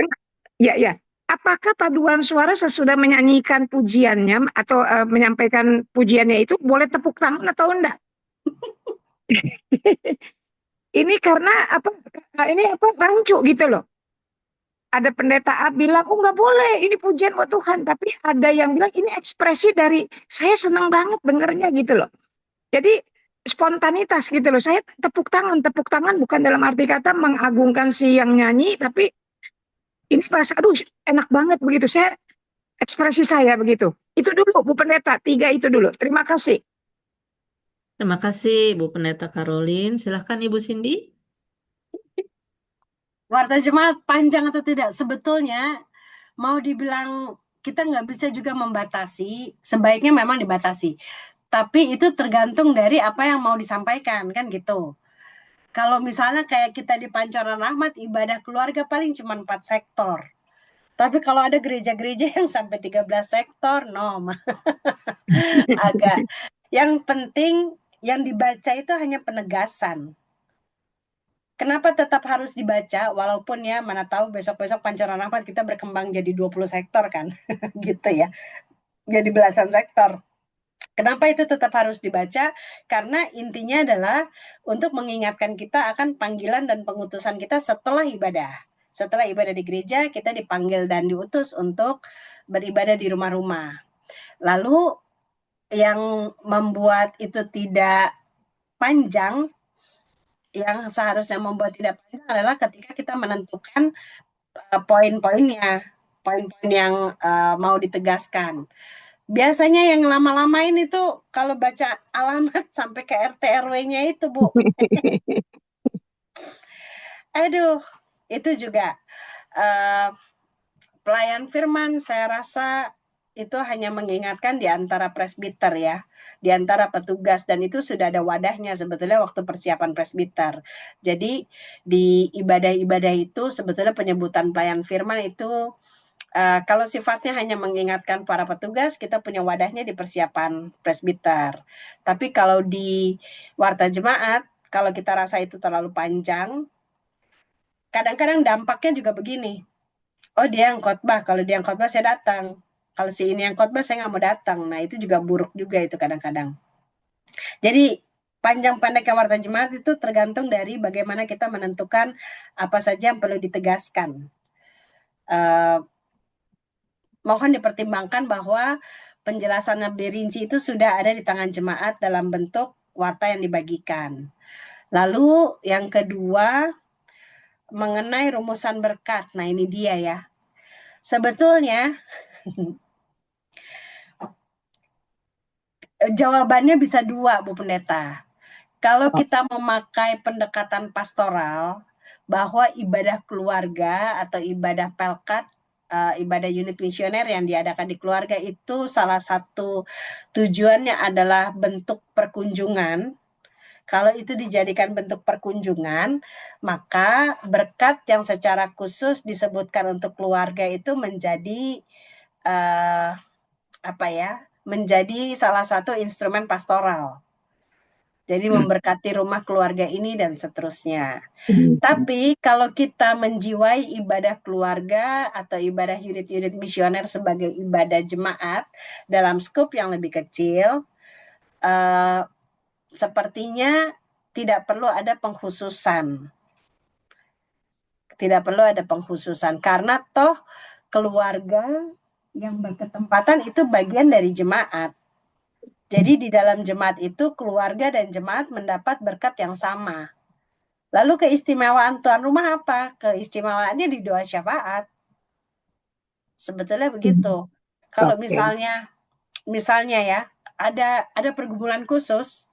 Ya. Apakah paduan suara sesudah menyanyikan pujiannya atau menyampaikan pujiannya itu boleh tepuk tangan atau enggak? Ini karena rancu gitu loh. Ada pendeta A bilang, oh nggak boleh, ini pujian buat Tuhan. Tapi ada yang bilang ini ekspresi dari saya senang banget dengernya gitu loh. Jadi spontanitas gitu loh. Saya tepuk tangan bukan dalam arti kata mengagungkan si yang nyanyi, tapi ini rasa aduh enak banget begitu. Saya ekspresi saya begitu. Itu dulu Bu Pendeta, 3 itu dulu. Terima kasih. Terima kasih Bu Pendeta Caroline. Silahkan Ibu Cindy. Warta jemaat panjang atau tidak? Sebetulnya mau dibilang kita nggak bisa juga membatasi, sebaiknya memang dibatasi. Tapi itu tergantung dari apa yang mau disampaikan, kan gitu. Kalau misalnya kayak kita di Pancoran Rahmat, ibadah keluarga paling cuma 4 sektor. Tapi kalau ada gereja-gereja yang sampai 13 sektor, no. Agak. Yang penting yang dibaca itu hanya penegasan. Kenapa tetap harus dibaca, walaupun ya mana tahu besok-besok Pancoran Rahmat kita berkembang jadi 20 sektor kan, gitu ya. Jadi belasan sektor. Kenapa itu tetap harus dibaca? Karena intinya adalah untuk mengingatkan kita akan panggilan dan pengutusan kita setelah ibadah. Setelah ibadah di gereja, kita dipanggil dan diutus untuk beribadah di rumah-rumah. Lalu yang membuat itu tidak panjang, yang seharusnya membuat tidak panjang adalah ketika kita menentukan poin-poinnya, poin-poin yang mau ditegaskan. Biasanya yang lama-lamain itu kalau baca alamat sampai ke RT RW-nya itu, Bu. Aduh, itu juga pelayan firman saya rasa itu hanya mengingatkan di antara presbiter ya, di antara petugas, dan itu sudah ada wadahnya sebetulnya waktu persiapan presbiter. Jadi di ibadah-ibadah itu sebetulnya penyebutan pelayan firman itu kalau sifatnya hanya mengingatkan para petugas, kita punya wadahnya di persiapan presbiter. Tapi kalau di warta jemaat, kalau kita rasa itu terlalu panjang, kadang-kadang dampaknya juga begini. Oh dia yang khotbah, kalau dia yang khotbah saya datang. Kalau si ini yang khotbah saya nggak mau datang. Nah itu juga buruk juga itu kadang-kadang. Jadi panjang pendeknya warta jemaat itu tergantung dari bagaimana kita menentukan apa saja yang perlu ditegaskan. Mohon dipertimbangkan bahwa penjelasan lebih rinci itu sudah ada di tangan jemaat dalam bentuk warta yang dibagikan. Lalu yang kedua mengenai rumusan berkat. Nah ini dia ya. Sebetulnya jawabannya bisa 2, Bu Pendeta. Kalau kita memakai pendekatan pastoral bahwa ibadah keluarga atau ibadah pelkat, ibadah unit misioner yang diadakan di keluarga itu salah satu tujuannya adalah bentuk perkunjungan. Kalau itu dijadikan bentuk perkunjungan, maka berkat yang secara khusus disebutkan untuk keluarga itu menjadi menjadi salah satu instrumen pastoral. Jadi memberkati rumah keluarga ini dan seterusnya. Tapi kalau kita menjiwai ibadah keluarga atau ibadah unit-unit misioner sebagai ibadah jemaat dalam skop yang lebih kecil, sepertinya tidak perlu ada pengkhususan. Tidak perlu ada pengkhususan karena toh keluarga yang berketempatan itu bagian dari jemaat. Jadi di dalam jemaat itu keluarga dan jemaat mendapat berkat yang sama. Lalu keistimewaan tuan rumah apa? Keistimewaannya di doa syafaat. Sebetulnya begitu. Kalau Oke. misalnya ya, ada pergumulan khusus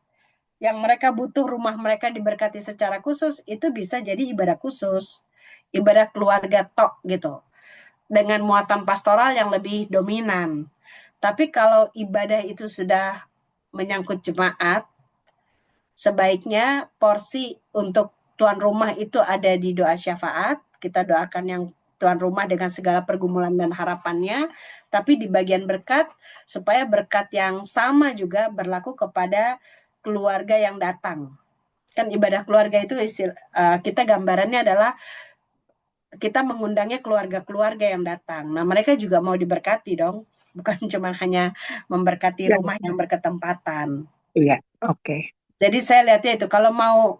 yang mereka butuh rumah mereka diberkati secara khusus, itu bisa jadi ibadah khusus, ibadah keluarga tok gitu, dengan muatan pastoral yang lebih dominan. Tapi kalau ibadah itu sudah menyangkut jemaat, sebaiknya porsi untuk tuan rumah itu ada di doa syafaat. Kita doakan yang tuan rumah dengan segala pergumulan dan harapannya, tapi di bagian berkat, supaya berkat yang sama juga berlaku kepada keluarga yang datang. Kan ibadah keluarga itu kita gambarannya adalah kita mengundangnya keluarga-keluarga yang datang. Nah, mereka juga mau diberkati dong, bukan cuma hanya memberkati Ya, rumah yang berketempatan. iya, oke. Jadi saya lihatnya itu, kalau mau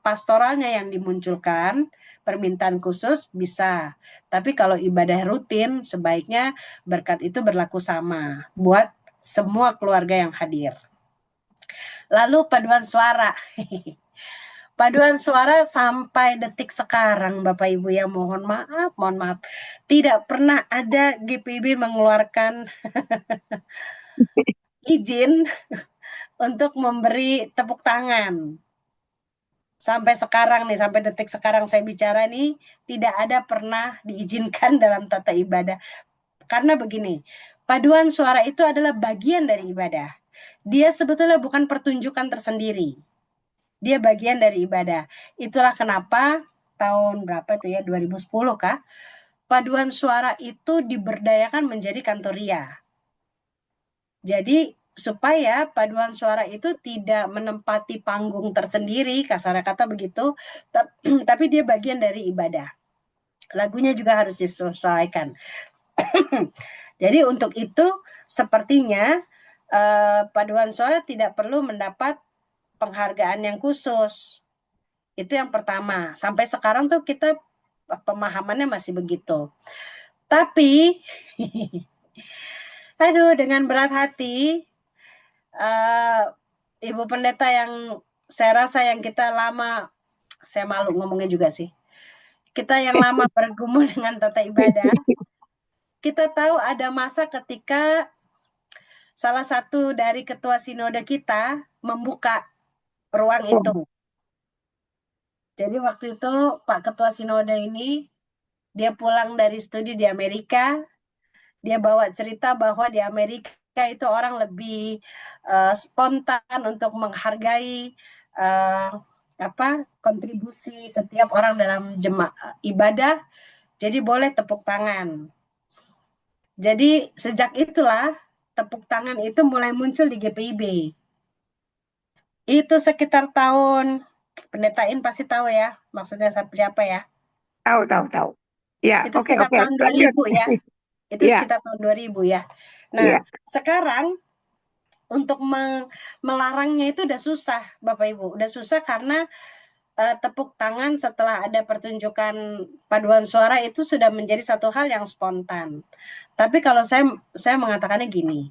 pastoralnya yang dimunculkan, permintaan khusus bisa. Tapi kalau ibadah rutin, sebaiknya berkat itu berlaku sama buat semua keluarga yang hadir. Lalu paduan suara. Paduan suara sampai detik sekarang, Bapak Ibu ya, mohon maaf, tidak pernah ada GPIB mengeluarkan izin untuk memberi tepuk tangan. Sampai sekarang nih, sampai detik sekarang saya bicara nih, tidak ada pernah diizinkan dalam tata ibadah. Karena begini, paduan suara itu adalah bagian dari ibadah. Dia sebetulnya bukan pertunjukan tersendiri. Dia bagian dari ibadah. Itulah kenapa tahun berapa itu ya, 2010 kah? Paduan suara itu diberdayakan menjadi kantoria. Jadi supaya paduan suara itu tidak menempati panggung tersendiri, kasar kata begitu, tapi dia bagian dari ibadah. Lagunya juga harus disesuaikan. Jadi untuk itu sepertinya paduan suara tidak perlu mendapat penghargaan yang khusus. Itu yang pertama. Sampai sekarang tuh kita pemahamannya masih begitu. Tapi aduh, dengan berat hati, Ibu Pendeta yang saya rasa yang kita lama, saya malu ngomongnya juga sih, kita yang lama bergumul dengan tata ibadah, kita tahu ada masa ketika salah satu dari ketua sinode kita membuka ruang itu. Jadi waktu itu Pak Ketua Sinode ini, dia pulang dari studi di Amerika, dia bawa cerita bahwa di Amerika itu orang lebih spontan untuk menghargai kontribusi setiap orang dalam ibadah, jadi boleh tepuk tangan. Jadi sejak itulah tepuk tangan itu mulai muncul di GPIB. Itu sekitar tahun, Pendeta In pasti tahu ya, maksudnya siapa ya? Tahu. Ya, Itu oke, sekitar tahun lanjut. 2000 ya. Itu Ya, sekitar tahun 2000 ya. Nah, ya. sekarang untuk melarangnya itu udah susah, Bapak Ibu. Udah susah karena tepuk tangan setelah ada pertunjukan paduan suara itu sudah menjadi satu hal yang spontan. Tapi kalau saya mengatakannya gini,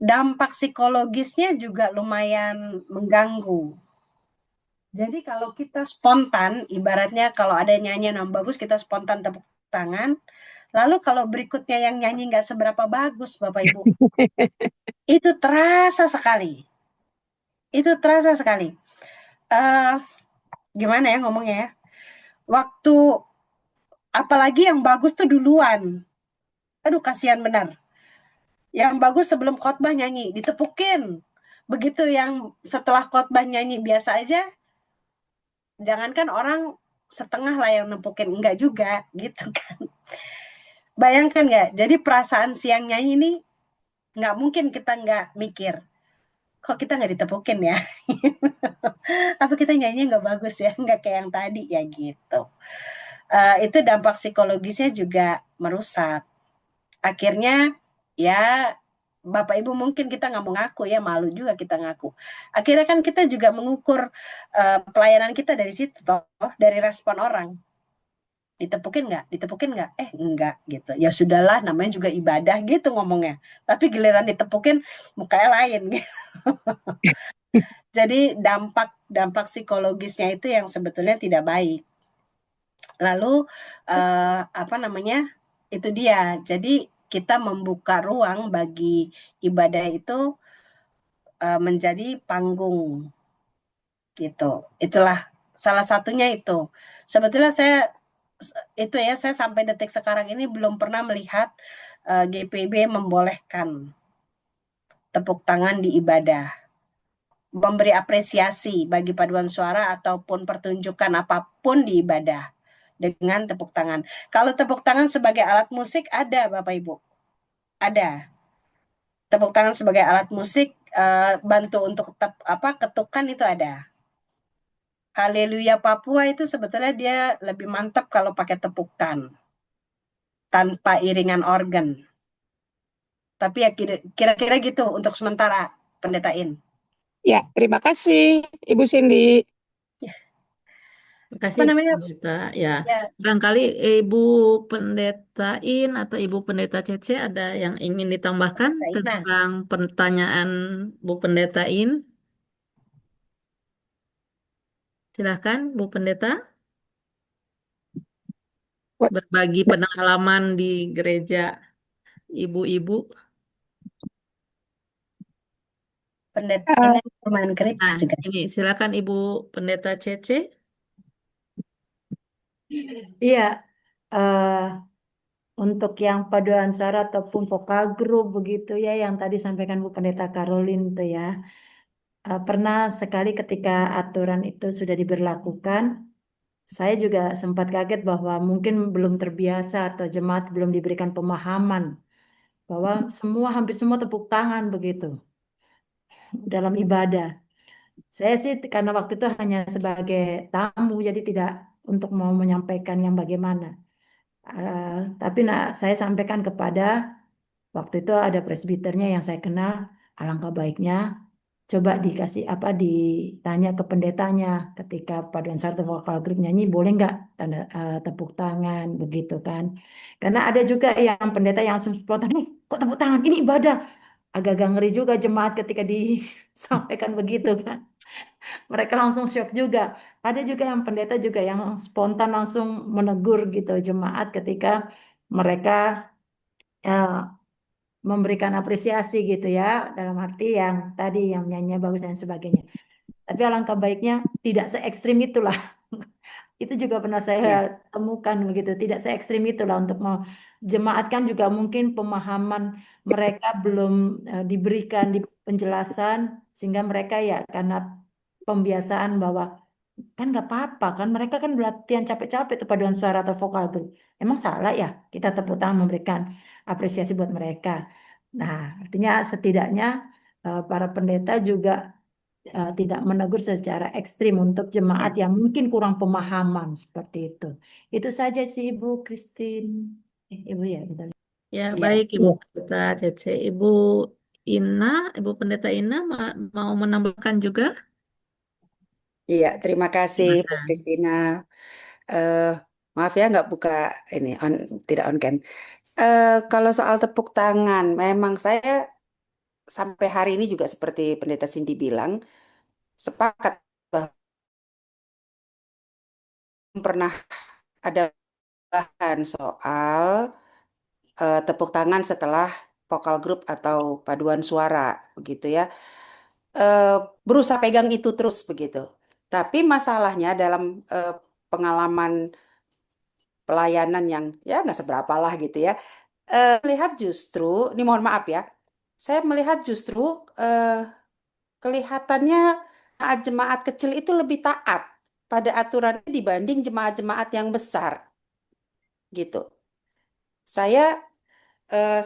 dampak psikologisnya juga lumayan mengganggu. Jadi kalau kita spontan, ibaratnya kalau ada nyanyian yang bagus, kita spontan tepuk tangan. Lalu kalau berikutnya yang nyanyi nggak seberapa bagus, Bapak Ibu, itu terasa sekali. Itu terasa sekali. Gimana ya ngomongnya ya? Waktu apalagi yang bagus tuh duluan. Aduh, kasihan benar. Yang bagus sebelum khotbah nyanyi, ditepukin. Begitu yang setelah khotbah nyanyi biasa aja, jangankan orang setengah lah yang nempukin, enggak juga gitu kan. Bayangkan nggak? Jadi perasaan siang nyanyi ini nggak mungkin kita nggak mikir, kok kita nggak ditepukin ya? Apa kita nyanyi nggak bagus ya? Nggak kayak yang tadi ya gitu. Itu dampak psikologisnya juga merusak. Akhirnya ya Bapak Ibu mungkin kita nggak mau ngaku ya, malu juga kita ngaku. Akhirnya kan kita juga mengukur pelayanan kita dari situ toh, dari respon orang. Ditepukin nggak? Ditepukin nggak? Enggak gitu. Ya sudahlah, namanya juga ibadah gitu ngomongnya. Tapi giliran ditepukin mukanya lain gitu. Jadi dampak dampak psikologisnya itu yang sebetulnya tidak baik. Lalu apa namanya? Itu dia. Jadi kita membuka ruang bagi ibadah itu menjadi panggung gitu. Itulah salah satunya itu. Sebetulnya itu ya saya sampai detik sekarang ini belum pernah melihat GPB membolehkan tepuk tangan di ibadah, memberi apresiasi bagi paduan suara ataupun pertunjukan apapun di ibadah dengan tepuk tangan. Kalau tepuk tangan sebagai alat musik ada Bapak Ibu, ada. Tepuk tangan sebagai alat musik bantu untuk ketukan itu ada. Haleluya Papua itu sebetulnya dia lebih mantap kalau pakai tepukan tanpa iringan organ. Tapi ya kira-kira gitu untuk sementara pendetain. Ya, terima kasih Ibu Cindy. Ya, Terima apa kasih Bu namanya? Pendeta. Ya, Ya, barangkali Ibu Pendetain atau Ibu Pendeta Cece ada yang ingin ditambahkan pendetain. Nah, tentang pertanyaan Bu Pendetain. Silahkan Bu Pendeta berbagi pengalaman di gereja ibu-ibu. pendeta Eh, ini lumayan kritis Nah, juga. ini silakan Ibu Pendeta Cece. Iya, eh, untuk yang paduan suara ataupun vokal grup begitu ya, yang tadi sampaikan Bu Pendeta Karolin tuh ya. Pernah sekali ketika aturan itu sudah diberlakukan, saya juga sempat kaget bahwa mungkin belum terbiasa atau jemaat belum diberikan pemahaman bahwa hampir semua tepuk tangan begitu dalam ibadah. Saya sih karena waktu itu hanya sebagai tamu, jadi tidak untuk mau menyampaikan yang bagaimana. Tapi saya sampaikan kepada waktu itu ada presbiternya yang saya kenal, alangkah baiknya coba dikasih ditanya ke pendetanya ketika paduan suara vokal grup nyanyi boleh nggak tepuk tangan begitu kan? Karena ada juga yang pendeta yang langsung spontan, kok tepuk tangan ini ibadah, agak-agak ngeri juga jemaat ketika disampaikan begitu kan. Mereka langsung shock juga. Ada juga yang pendeta juga yang spontan langsung menegur gitu jemaat ketika mereka eh, memberikan apresiasi gitu ya, dalam arti yang tadi yang nyanyi bagus dan sebagainya. Tapi alangkah baiknya tidak se ekstrim itulah. Itu juga pernah saya Ya, temukan begitu. Tidak se ekstrim itulah untuk mau jemaat kan juga mungkin pemahaman mereka belum diberikan di penjelasan sehingga mereka ya karena pembiasaan bahwa kan nggak apa-apa kan mereka kan latihan capek-capek tuh paduan suara atau vokal tuh. Emang salah ya kita tepuk tangan memberikan apresiasi buat mereka. Nah, artinya setidaknya para pendeta juga tidak menegur secara ekstrim untuk jemaat yang mungkin kurang pemahaman seperti itu. Itu saja sih Ibu Christine. Ibu ya, betul. Ya, ya. baik Ibu Pendeta Cece. Ina, Ibu Pendeta Ina mau menambahkan juga? Iya, terima kasih Bu Silakan. Kristina. Eh, maaf ya nggak buka ini tidak on cam. Kalau soal tepuk tangan, memang saya sampai hari ini juga seperti Pendeta Cindy bilang, sepakat bahwa pernah ada bahan soal tepuk tangan setelah vokal grup atau paduan suara, begitu ya. Eh, berusaha pegang itu terus begitu. Tapi masalahnya dalam pengalaman pelayanan yang ya nggak seberapa lah gitu ya. Melihat justru, ini mohon maaf ya, saya melihat justru eh, kelihatannya jemaat kecil itu lebih taat pada aturan dibanding jemaat-jemaat yang besar gitu. Saya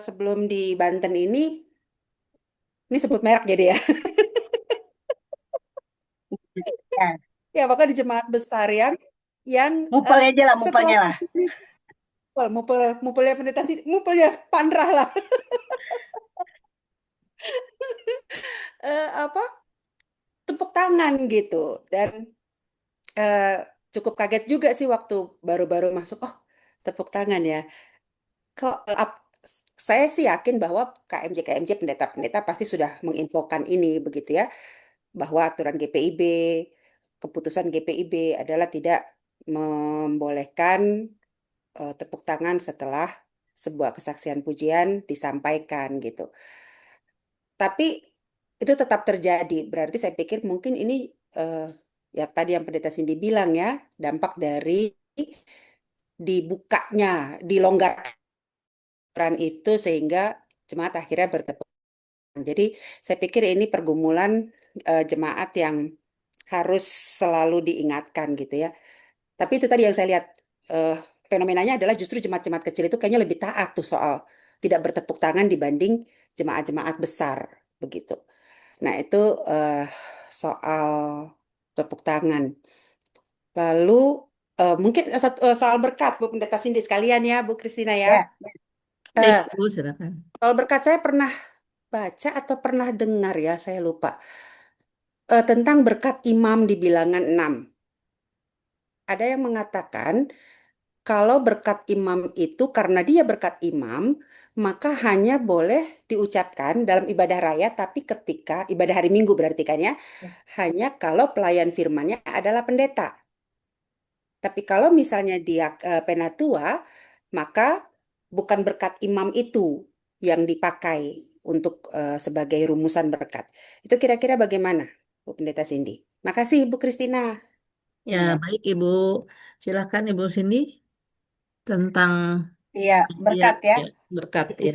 sebelum di Banten ini sebut merek jadi ya. Ya, Ya, pokoknya di jemaat besar yang mupel aja lah, setelah mupelnya lah. mupel mupelnya pendeta sih, mupelnya Panrah lah. Apa tepuk tangan gitu dan eh, cukup kaget juga sih waktu baru-baru masuk. Oh, tepuk tangan ya. Kok saya sih yakin bahwa KMJ pendeta-pendeta pasti sudah menginfokan ini begitu ya, bahwa aturan GPIB, keputusan GPIB adalah tidak membolehkan tepuk tangan setelah sebuah kesaksian pujian disampaikan gitu. Tapi itu tetap terjadi. Berarti saya pikir mungkin ini eh, ya tadi yang Pendeta Cindy bilang ya, dampak dari dibukanya, dilonggarkan itu sehingga jemaat akhirnya bertepuk. Jadi saya pikir ini pergumulan jemaat yang harus selalu diingatkan gitu ya. Tapi itu tadi yang saya lihat eh, fenomenanya adalah justru jemaat-jemaat kecil itu kayaknya lebih taat tuh soal tidak bertepuk tangan dibanding jemaat-jemaat besar begitu. Nah, itu eh, soal tepuk tangan. Lalu mungkin soal berkat Bu Pendeta Cindy sekalian ya Bu Kristina ya. Ya, Ya, Eh, Ibu, silakan. soal berkat saya pernah baca atau pernah dengar ya, saya lupa. Tentang berkat imam di bilangan 6. Ada yang mengatakan kalau berkat imam itu karena dia berkat imam, maka hanya boleh diucapkan dalam ibadah raya, tapi ketika ibadah hari Minggu berarti kan ya, hanya kalau pelayan firmannya adalah pendeta. Tapi kalau misalnya dia penatua, maka bukan berkat imam itu yang dipakai untuk sebagai rumusan berkat. Itu kira-kira bagaimana, Bu Pendeta Cindy? Makasih, Bu Kristina. Ya, Iya. baik Ibu. Silakan Ibu Cindy tentang iya, ya, berkat ya. ya, berkat ya.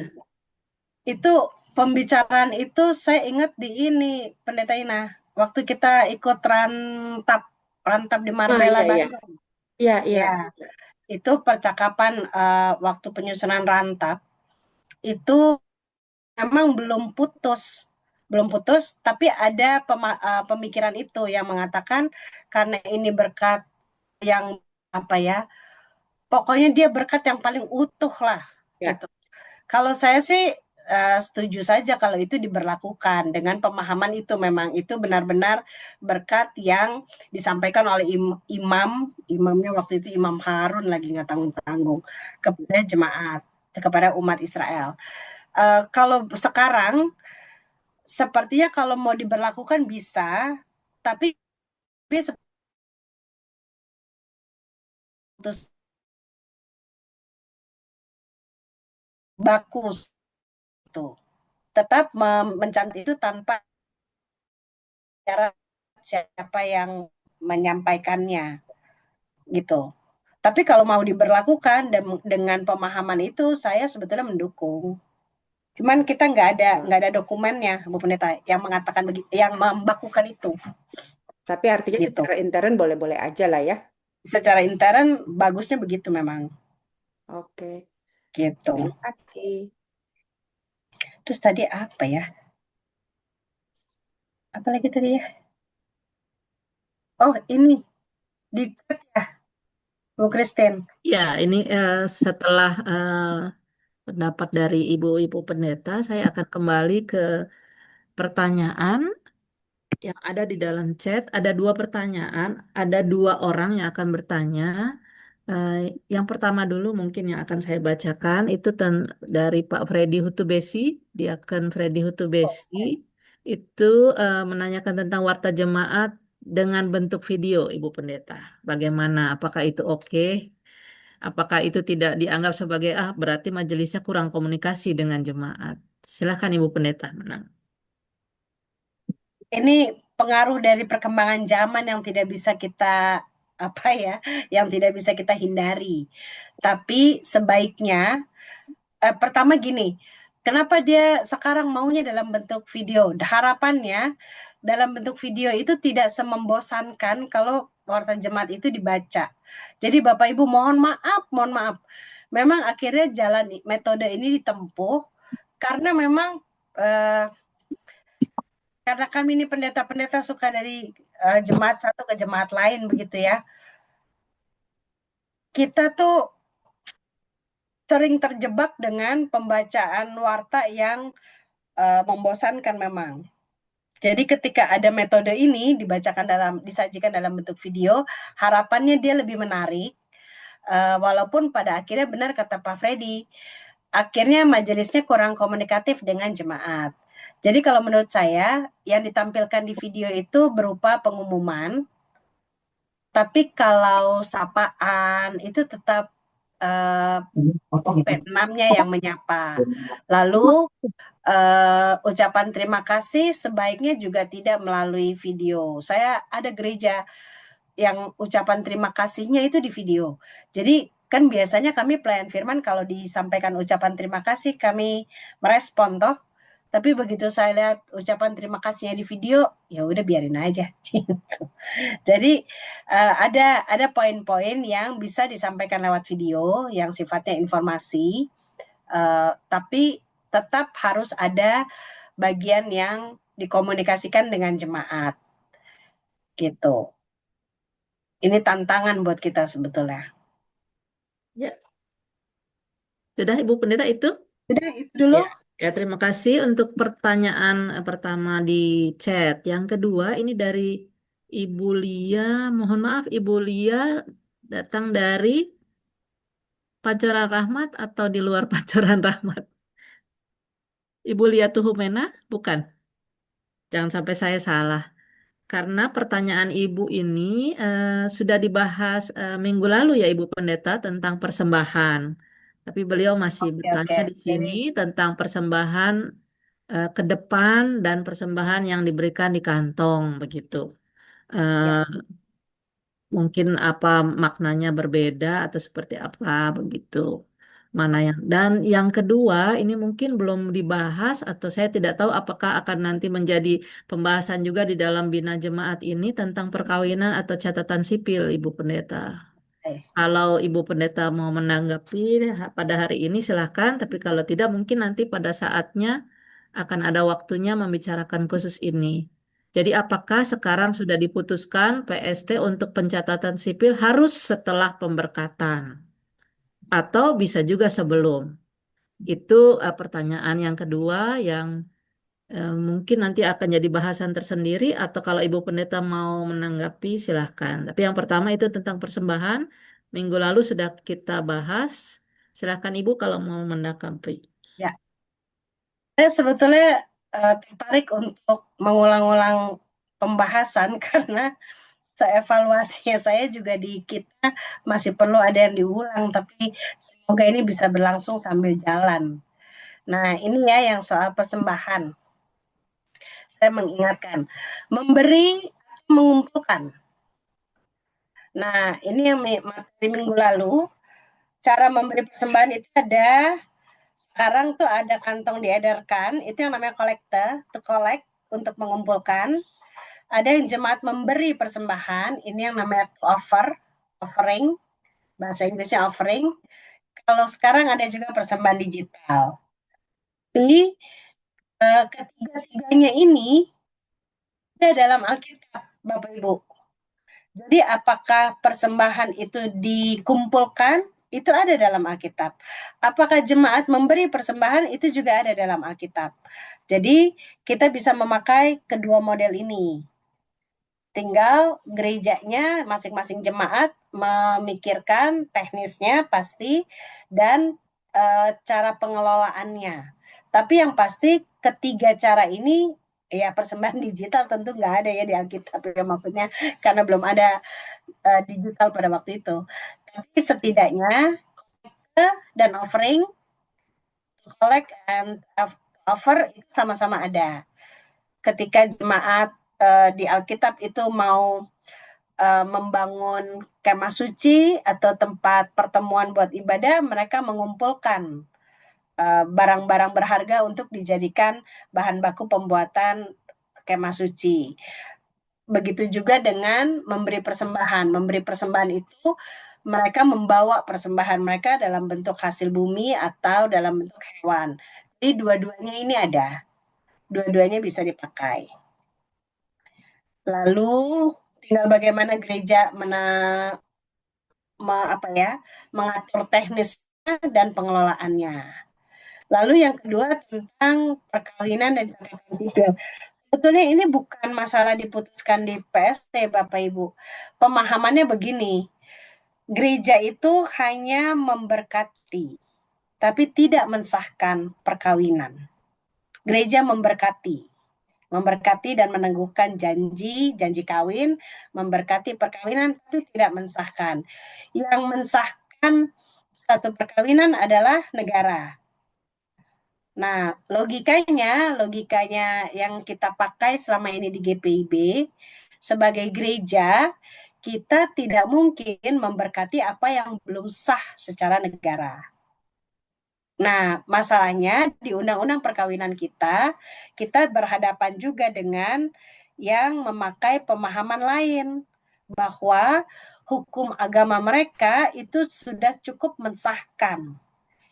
Itu pembicaraan itu saya ingat di ini, Pendeta Ina. Waktu kita ikut rantap di Ah, Marbella iya, iya. Bandung. Iya, iya. Ya, itu percakapan waktu penyusunan rantap itu memang belum putus, tapi ada pemikiran itu yang mengatakan karena ini berkat yang apa ya, pokoknya dia berkat yang paling utuh lah Ya. gitu. Kalau saya sih setuju saja kalau itu diberlakukan dengan pemahaman itu memang itu benar-benar berkat yang disampaikan oleh imamnya waktu itu Imam Harun lagi nggak tanggung-tanggung kepada jemaat, kepada umat Israel. Kalau sekarang sepertinya kalau mau diberlakukan bisa, tapi putus bakus tuh. Tetap mencantum itu tanpa cara siapa yang menyampaikannya gitu. Tapi kalau mau diberlakukan dan dengan pemahaman itu saya sebetulnya mendukung. Cuman kita nggak ada dokumennya, Bu Pendeta, yang mengatakan begitu, yang membakukan itu, Tapi artinya gitu. secara intern boleh-boleh aja lah ya. Secara intern bagusnya begitu memang, Oke. gitu. Terima kasih. Terus tadi apa ya? Apalagi tadi ya? Oh ini di chat ya, Bu Christine. Ya, ini setelah pendapat dari Ibu-Ibu Pendeta, saya akan kembali ke pertanyaan yang ada di dalam chat. Ada dua pertanyaan, ada dua orang yang akan bertanya. Eh, yang pertama dulu mungkin yang akan saya bacakan itu dari Pak Freddy Hutubesi, di akun Freddy Hutubesi itu menanyakan tentang warta jemaat dengan bentuk video, Ibu Pendeta. Bagaimana? Apakah itu oke? Apakah itu tidak dianggap sebagai berarti majelisnya kurang komunikasi dengan jemaat? Silakan Ibu Pendeta menang. Ini pengaruh dari perkembangan zaman yang tidak bisa kita apa ya, yang tidak bisa kita hindari. Tapi sebaiknya pertama gini, kenapa dia sekarang maunya dalam bentuk video? Harapannya dalam bentuk video itu tidak semembosankan kalau warta jemaat itu dibaca. Jadi Bapak Ibu mohon maaf, memang akhirnya metode ini ditempuh karena memang karena kami ini pendeta-pendeta suka dari jemaat satu ke jemaat lain begitu ya. Kita tuh sering terjebak dengan pembacaan warta yang membosankan memang. Jadi ketika ada metode ini disajikan dalam bentuk video, harapannya dia lebih menarik. Walaupun pada akhirnya benar kata Pak Freddy, akhirnya majelisnya kurang komunikatif dengan jemaat. Jadi kalau menurut saya yang ditampilkan di video itu berupa pengumuman, tapi kalau sapaan itu tetap P6-nya yang menyapa. Lalu ucapan terima kasih sebaiknya juga tidak melalui video. Saya ada gereja yang ucapan terima kasihnya itu di video. Jadi kan biasanya kami pelayan firman kalau disampaikan ucapan terima kasih kami merespon toh. Tapi begitu saya lihat ucapan terima kasihnya di video, ya udah biarin aja. Gitu. Jadi ada poin-poin yang bisa disampaikan lewat video yang sifatnya informasi, tapi tetap harus ada bagian yang dikomunikasikan dengan jemaat. Gitu. Ini tantangan buat kita sebetulnya. Ya, sudah Ibu Pendeta itu? Udah itu dulu. Ya. Ya, terima kasih untuk pertanyaan pertama di chat. Yang kedua ini dari Ibu Lia. Mohon maaf, Ibu Lia datang dari Pancoran Rahmat atau di luar Pancoran Rahmat? Ibu Lia Tuhumena? Bukan. Jangan sampai saya salah. Karena pertanyaan Ibu ini sudah dibahas minggu lalu ya Ibu Pendeta tentang persembahan. Tapi beliau masih bertanya di sini Jadi tentang persembahan ke depan dan persembahan yang diberikan di kantong begitu. ya, Eh, Mungkin apa maknanya berbeda atau seperti apa begitu. Mana yang dan yang kedua ini mungkin belum dibahas atau saya tidak tahu apakah akan nanti menjadi pembahasan juga di dalam bina jemaat ini tentang perkawinan atau catatan sipil Ibu Pendeta. Kalau Ibu Pendeta mau menanggapi pada hari ini silahkan, tapi kalau tidak mungkin nanti pada saatnya akan ada waktunya membicarakan khusus ini. Jadi apakah sekarang sudah diputuskan PST untuk pencatatan sipil harus setelah pemberkatan atau bisa juga sebelum? Itu pertanyaan yang kedua yang mungkin nanti akan jadi bahasan tersendiri atau kalau Ibu Pendeta mau menanggapi silahkan. Tapi yang pertama itu tentang persembahan. Minggu lalu sudah kita bahas. Silahkan Ibu kalau mau menanggapi. ya. Saya sebetulnya tertarik untuk mengulang-ulang pembahasan karena seevaluasinya saya juga di kita masih perlu ada yang diulang, tapi semoga ini bisa berlangsung sambil jalan. Nah, ini ya yang soal persembahan. Saya mengingatkan, memberi, mengumpulkan. Nah, ini yang materi minggu lalu, cara memberi persembahan itu ada, sekarang tuh ada kantong diedarkan, itu yang namanya kolektor, to collect, untuk mengumpulkan. Ada yang jemaat memberi persembahan, ini yang namanya to offer, offering, bahasa Inggrisnya offering. Kalau sekarang ada juga persembahan digital. Jadi ketiga-tiganya ini ada dalam Alkitab, Bapak Ibu. Jadi apakah persembahan itu dikumpulkan? Itu ada dalam Alkitab. Apakah jemaat memberi persembahan? Itu juga ada dalam Alkitab. Jadi kita bisa memakai kedua model ini. Tinggal gerejanya masing-masing jemaat memikirkan teknisnya pasti dan cara pengelolaannya. Tapi yang pasti ketiga cara ini ya persembahan digital tentu nggak ada ya di Alkitab ya maksudnya karena belum ada digital pada waktu itu. Tapi setidaknya dan offering, collect and offer itu sama-sama ada. Ketika jemaat di Alkitab itu mau membangun kemah suci atau tempat pertemuan buat ibadah, mereka mengumpulkan barang-barang berharga untuk dijadikan bahan baku pembuatan kemah suci. Begitu juga dengan memberi persembahan. Memberi persembahan itu mereka membawa persembahan mereka dalam bentuk hasil bumi atau dalam bentuk hewan. Jadi dua-duanya ini ada. Dua-duanya bisa dipakai. Lalu tinggal bagaimana gereja mengatur teknisnya dan pengelolaannya. Lalu yang kedua tentang perkawinan dan catatan sipil. Sebetulnya ini bukan masalah diputuskan di PST, Bapak Ibu. Pemahamannya begini, gereja itu hanya memberkati, tapi tidak mensahkan perkawinan. Gereja memberkati dan meneguhkan janji kawin, memberkati perkawinan, tapi tidak mensahkan. Yang mensahkan satu perkawinan adalah negara. Nah, logikanya yang kita pakai selama ini di GPIB, sebagai gereja, kita tidak mungkin memberkati apa yang belum sah secara negara. Nah, masalahnya di undang-undang perkawinan kita berhadapan juga dengan yang memakai pemahaman lain, bahwa hukum agama mereka itu sudah cukup mensahkan.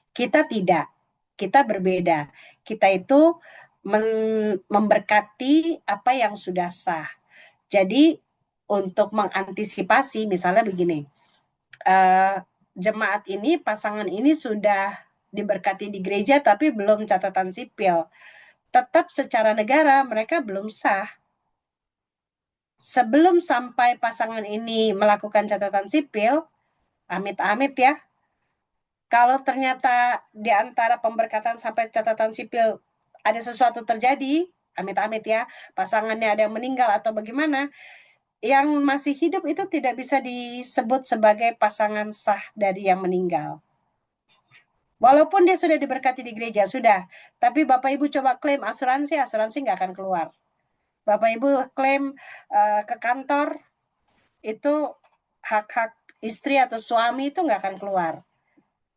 Kita tidak. Kita berbeda. Kita itu memberkati apa yang sudah sah. Jadi untuk mengantisipasi, misalnya begini, jemaat ini, pasangan ini sudah diberkati di gereja tapi belum catatan sipil. Tetap secara negara mereka belum sah. Sebelum sampai pasangan ini melakukan catatan sipil, amit-amit ya, kalau ternyata di antara pemberkatan sampai catatan sipil ada sesuatu terjadi, amit-amit ya, pasangannya ada yang meninggal atau bagaimana, yang masih hidup itu tidak bisa disebut sebagai pasangan sah dari yang meninggal. Walaupun dia sudah diberkati di gereja, sudah. Tapi Bapak Ibu coba klaim asuransi nggak akan keluar. Bapak Ibu klaim ke kantor, itu hak-hak istri atau suami itu nggak akan keluar.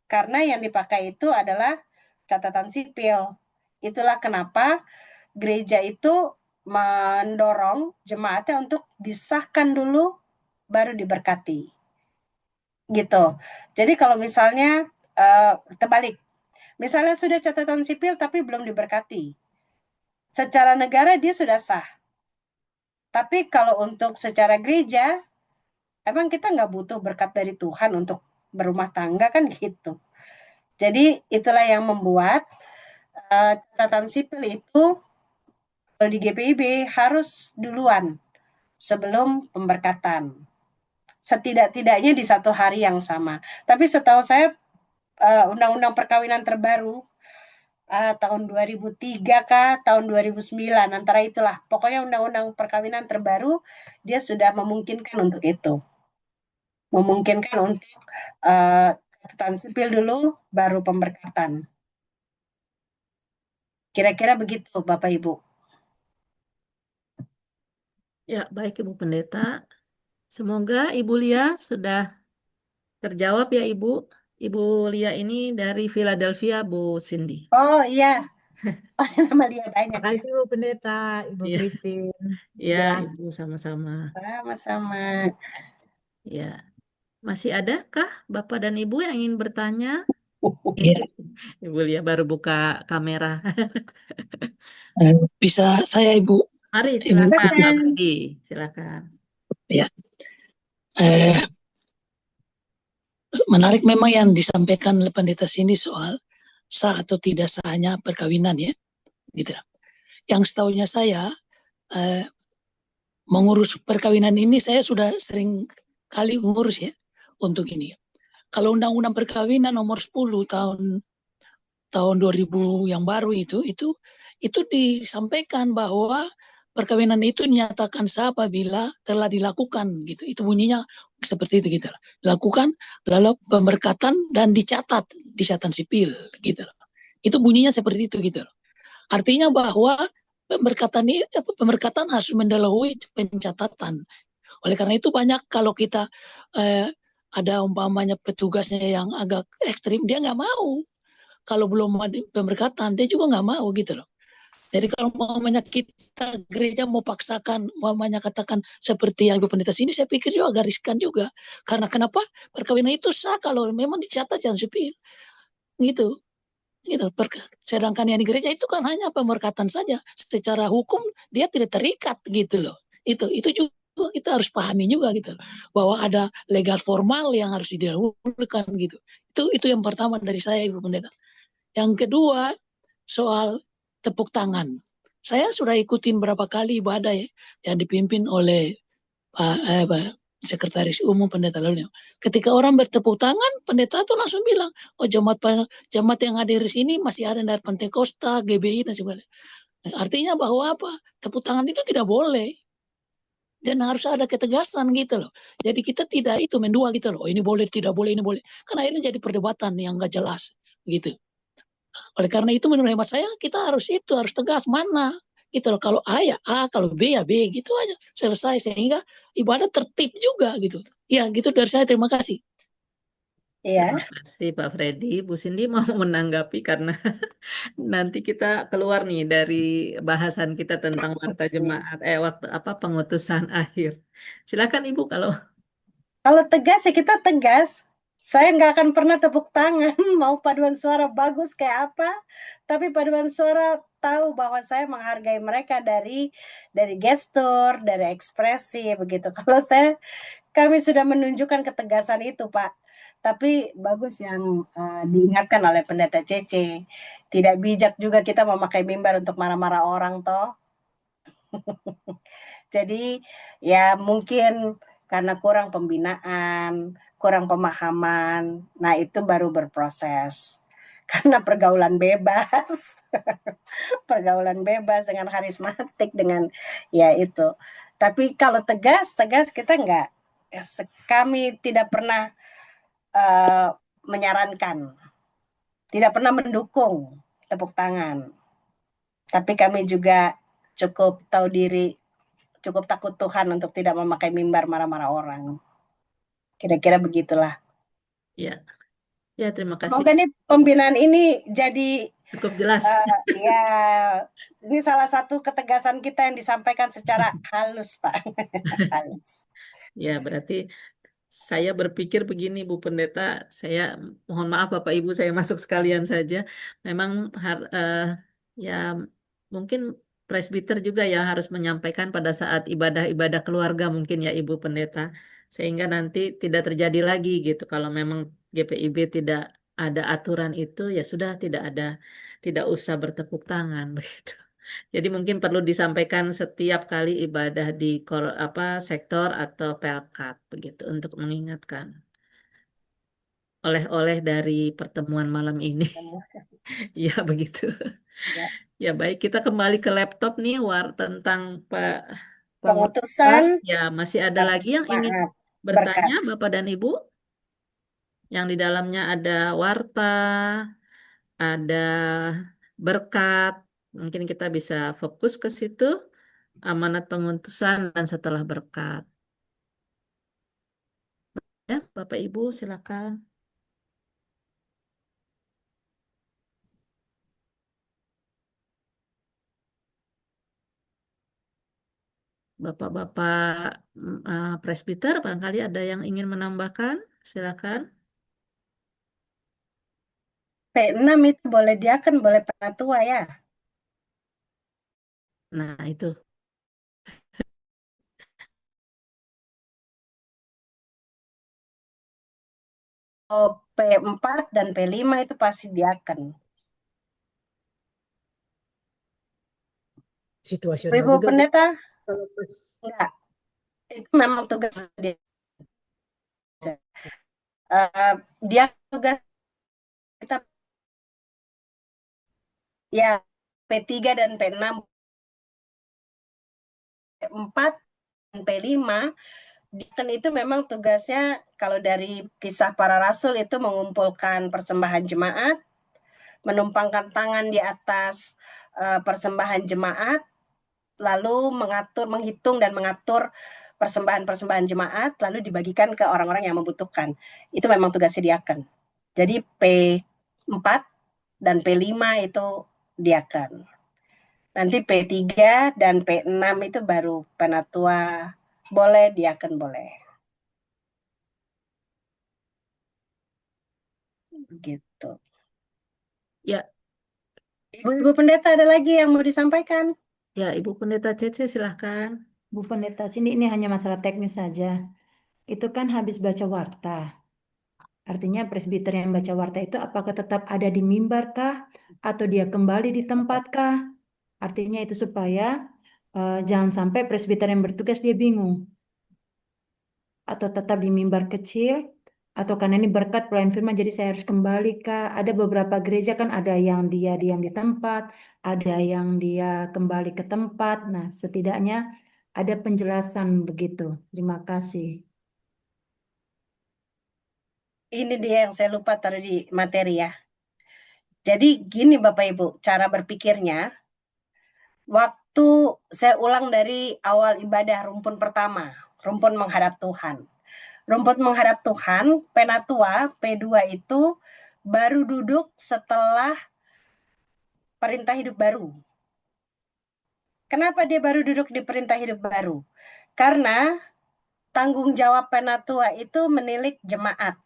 Karena yang dipakai itu adalah catatan sipil. Itulah kenapa gereja itu mendorong jemaatnya untuk disahkan dulu baru diberkati. Gitu. Jadi kalau misalnya terbalik, misalnya sudah catatan sipil tapi belum diberkati. Secara negara dia sudah sah. Tapi kalau untuk secara gereja, emang kita nggak butuh berkat dari Tuhan untuk berumah tangga kan gitu. Jadi itulah yang membuat catatan sipil itu kalau di GPIB harus duluan sebelum pemberkatan. Setidak-tidaknya di satu hari yang sama. Tapi setahu saya undang-undang perkawinan terbaru tahun 2003 kah, tahun 2009, antara itulah. Pokoknya undang-undang perkawinan terbaru dia sudah memungkinkan untuk itu. Memungkinkan untuk catatan sipil dulu baru pemberkatan. Kira-kira begitu Bapak Ibu. Ya, baik Ibu Pendeta. Semoga Ibu Lia sudah terjawab ya Ibu. Ibu Lia ini dari Philadelphia, Bu Cindy. Oh iya, nama Lia banyak ya. Makasih Bu Pendeta, Ibu Iya. Christine. Ya, Jelas. Ibu sama-sama. Sama-sama. Ya. Masih adakah Bapak dan Ibu yang ingin bertanya? Iya, Ibu Lia baru buka kamera. bisa saya Ibu. Mari, Ini, silakan Pak Budi. Silakan. ya. Eh, Menarik memang yang disampaikan oleh pendeta sini soal sah atau tidak sahnya perkawinan ya, gitu. Yang setahunya saya mengurus perkawinan ini saya sudah sering kali ngurus ya untuk ini. Kalau undang-undang perkawinan nomor 10 tahun 2000 yang baru itu disampaikan bahwa perkawinan itu dinyatakan sah apabila telah dilakukan gitu. Itu bunyinya seperti itu gitu. Dilakukan lalu pemberkatan dan dicatat di catatan sipil gitu. Itu bunyinya seperti itu gitu. Artinya bahwa pemberkatan harus mendahului pencatatan. Oleh karena itu banyak kalau kita ada umpamanya petugasnya yang agak ekstrim, dia nggak mau. Kalau belum ada pemberkatan, dia juga nggak mau gitu loh. Jadi kalau umpamanya kita gereja mau paksakan, umpamanya katakan seperti yang Ibu Pendeta sini, saya pikir juga agak riskan juga. Karena kenapa? Perkawinan itu sah kalau memang dicatat jangan sipil. Gitu. Gitu. Sedangkan yang di gereja itu kan hanya pemberkatan saja. Secara hukum dia tidak terikat gitu loh. Itu juga kita harus pahami juga gitu. Bahwa ada legal formal yang harus didahulukan gitu. Itu yang pertama dari saya Ibu Pendeta. Yang kedua, soal tepuk tangan. Saya sudah ikutin berapa kali ibadah ya, yang dipimpin oleh Pak Sekretaris Umum Pendeta lalu. Ketika orang bertepuk tangan, pendeta itu langsung bilang, oh jemaat yang hadir di sini masih ada dari Pentakosta, GBI dan sebagainya. Artinya bahwa apa? Tepuk tangan itu tidak boleh. Dan harus ada ketegasan gitu loh. Jadi kita tidak itu mendua gitu loh. Oh, ini boleh, tidak boleh, ini boleh. Karena akhirnya jadi perdebatan yang nggak jelas gitu. Oleh karena itu menurut hemat saya kita harus tegas mana gitu loh. Kalau A ya A, kalau B ya B, gitu aja selesai sehingga ibadah tertib juga gitu. Ya gitu dari saya, terima kasih. Iya. Terima kasih Pak Freddy. Bu Cindy mau menanggapi karena nanti kita keluar nih dari bahasan kita tentang warta jemaat, waktu apa pengutusan akhir. Silakan Ibu kalau Kalau tegas ya kita tegas. Saya nggak akan pernah tepuk tangan, mau paduan suara bagus kayak apa, tapi paduan suara tahu bahwa saya menghargai mereka dari gestur, dari ekspresi begitu. Kalau kami sudah menunjukkan ketegasan itu, Pak. Tapi bagus yang diingatkan oleh Pendeta Cece. Tidak bijak juga kita memakai mimbar untuk marah-marah orang toh. Jadi ya mungkin karena kurang pembinaan, kurang pemahaman. Nah, itu baru berproses. Karena pergaulan bebas. Pergaulan bebas dengan karismatik dengan ya itu. Tapi kalau tegas kita enggak. Kami tidak pernah menyarankan, tidak pernah mendukung tepuk tangan. Tapi kami juga cukup tahu diri, cukup takut Tuhan untuk tidak memakai mimbar marah-marah orang. Kira-kira begitulah. ya. Ya, terima kasih. Semoga nih pembinaan ini jadi Cukup jelas. ya ini salah satu ketegasan kita yang disampaikan secara halus, Pak. Halus. Ya, berarti saya berpikir begini, Bu Pendeta, saya mohon maaf Bapak Ibu, saya masuk sekalian saja. Memang ya mungkin presbiter juga ya harus menyampaikan pada saat ibadah-ibadah keluarga mungkin ya Ibu Pendeta, sehingga nanti tidak terjadi lagi gitu. Kalau memang GPIB tidak ada aturan itu, ya sudah tidak usah bertepuk tangan begitu. Jadi mungkin perlu disampaikan setiap kali ibadah di sektor atau pelkat begitu untuk mengingatkan oleh-oleh dari pertemuan malam ini. Ya begitu. Ya. Ya baik, kita kembali ke laptop nih tentang Pengutusan Ya masih ada lagi yang ingin maaf bertanya berkat. Bapak dan Ibu? Yang di dalamnya ada warta, ada berkat. Mungkin kita bisa fokus ke situ. Amanat pengutusan dan setelah berkat. Ya, Bapak Ibu silakan. Bapak-bapak presbiter barangkali ada yang ingin menambahkan, silakan. P6 itu boleh diaken, boleh penatua ya. Nah, itu. P4 dan P5 itu pasti diaken. Situasional Ibu juga, Bu. Pendeta? Kalau pas Enggak. Itu memang tugas dia. Dia tugas kita ya P3 dan P6, P4 dan P5 kan itu memang tugasnya kalau dari Kisah Para Rasul itu mengumpulkan persembahan jemaat, menumpangkan tangan di atas persembahan jemaat, lalu menghitung dan mengatur persembahan-persembahan jemaat, lalu dibagikan ke orang-orang yang membutuhkan. Itu memang tugasnya diaken. Jadi P4 dan P5 itu diaken. Nanti P3 dan P6 itu baru penatua boleh, diaken boleh. Gitu. Ya, Ibu-ibu pendeta ada lagi yang mau disampaikan? ya Ibu Pendeta Cece silahkan. Bu Pendeta, sini ini hanya masalah teknis saja. Itu kan habis baca warta. Artinya presbiter yang baca warta itu apakah tetap ada di mimbar kah? Atau dia kembali di tempat kah? Artinya itu supaya jangan sampai presbiter yang bertugas dia bingung. Atau tetap di mimbar kecil. Atau karena ini berkat pelayan firman jadi saya harus kembali kah? Ada beberapa gereja kan ada yang dia diam di tempat. Ada yang dia kembali ke tempat. Nah setidaknya ada penjelasan begitu. Terima kasih. Ini dia yang saya lupa taruh di materi ya. Jadi gini Bapak Ibu, cara berpikirnya, waktu saya ulang dari awal ibadah rumpun pertama, rumpun menghadap Tuhan. Rumpun menghadap Tuhan, penatua, P2 itu baru duduk setelah perintah hidup baru. Kenapa dia baru duduk di perintah hidup baru? Karena tanggung jawab penatua itu menilik jemaat.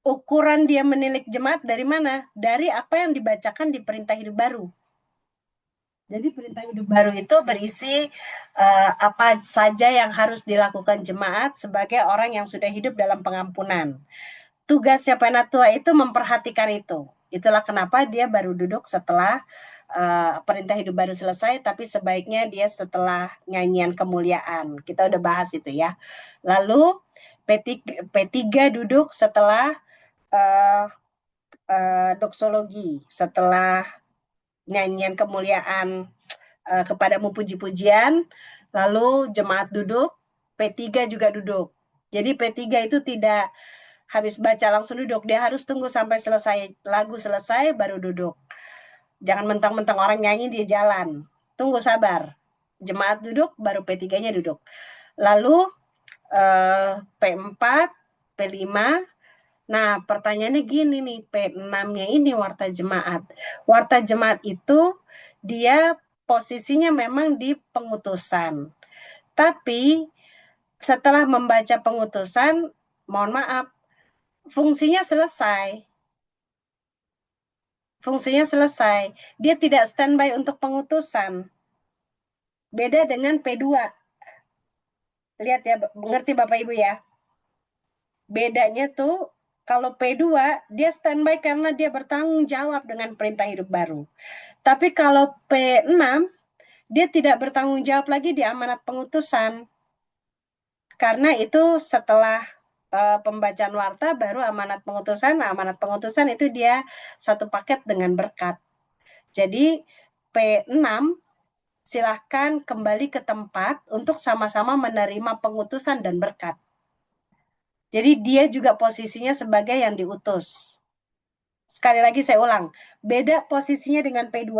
Ukuran dia menilik jemaat dari mana? Dari apa yang dibacakan di perintah hidup baru. Jadi perintah hidup baru itu berisi apa saja yang harus dilakukan jemaat sebagai orang yang sudah hidup dalam pengampunan. Tugasnya penatua itu memperhatikan itu. Itulah kenapa dia baru duduk setelah perintah hidup baru selesai, tapi sebaiknya dia setelah nyanyian kemuliaan. Kita udah bahas itu ya. Lalu P3 duduk setelah doksologi, setelah nyanyian kemuliaan kepadamu puji-pujian, lalu jemaat duduk, P3 juga duduk. Jadi P3 itu tidak habis baca langsung duduk, dia harus tunggu sampai selesai lagu selesai baru duduk. Jangan mentang-mentang orang nyanyi dia jalan. Tunggu sabar. Jemaat duduk baru P3-nya duduk. Lalu P4, P5. Nah, pertanyaannya gini nih, P6-nya ini warta jemaat. Warta jemaat itu dia posisinya memang di pengutusan. Tapi setelah membaca pengutusan, mohon maaf, fungsinya selesai. Fungsinya selesai. Dia tidak standby untuk pengutusan. Beda dengan P2. Lihat ya, mengerti Bapak Ibu ya. Bedanya tuh kalau P2 dia standby karena dia bertanggung jawab dengan perintah hidup baru. Tapi kalau P6 dia tidak bertanggung jawab lagi di amanat pengutusan. Karena itu setelah pembacaan warta baru amanat pengutusan. Nah, amanat pengutusan itu dia satu paket dengan berkat. Jadi P6 silahkan kembali ke tempat untuk sama-sama menerima pengutusan dan berkat. Jadi dia juga posisinya sebagai yang diutus. Sekali lagi saya ulang, beda posisinya dengan P2.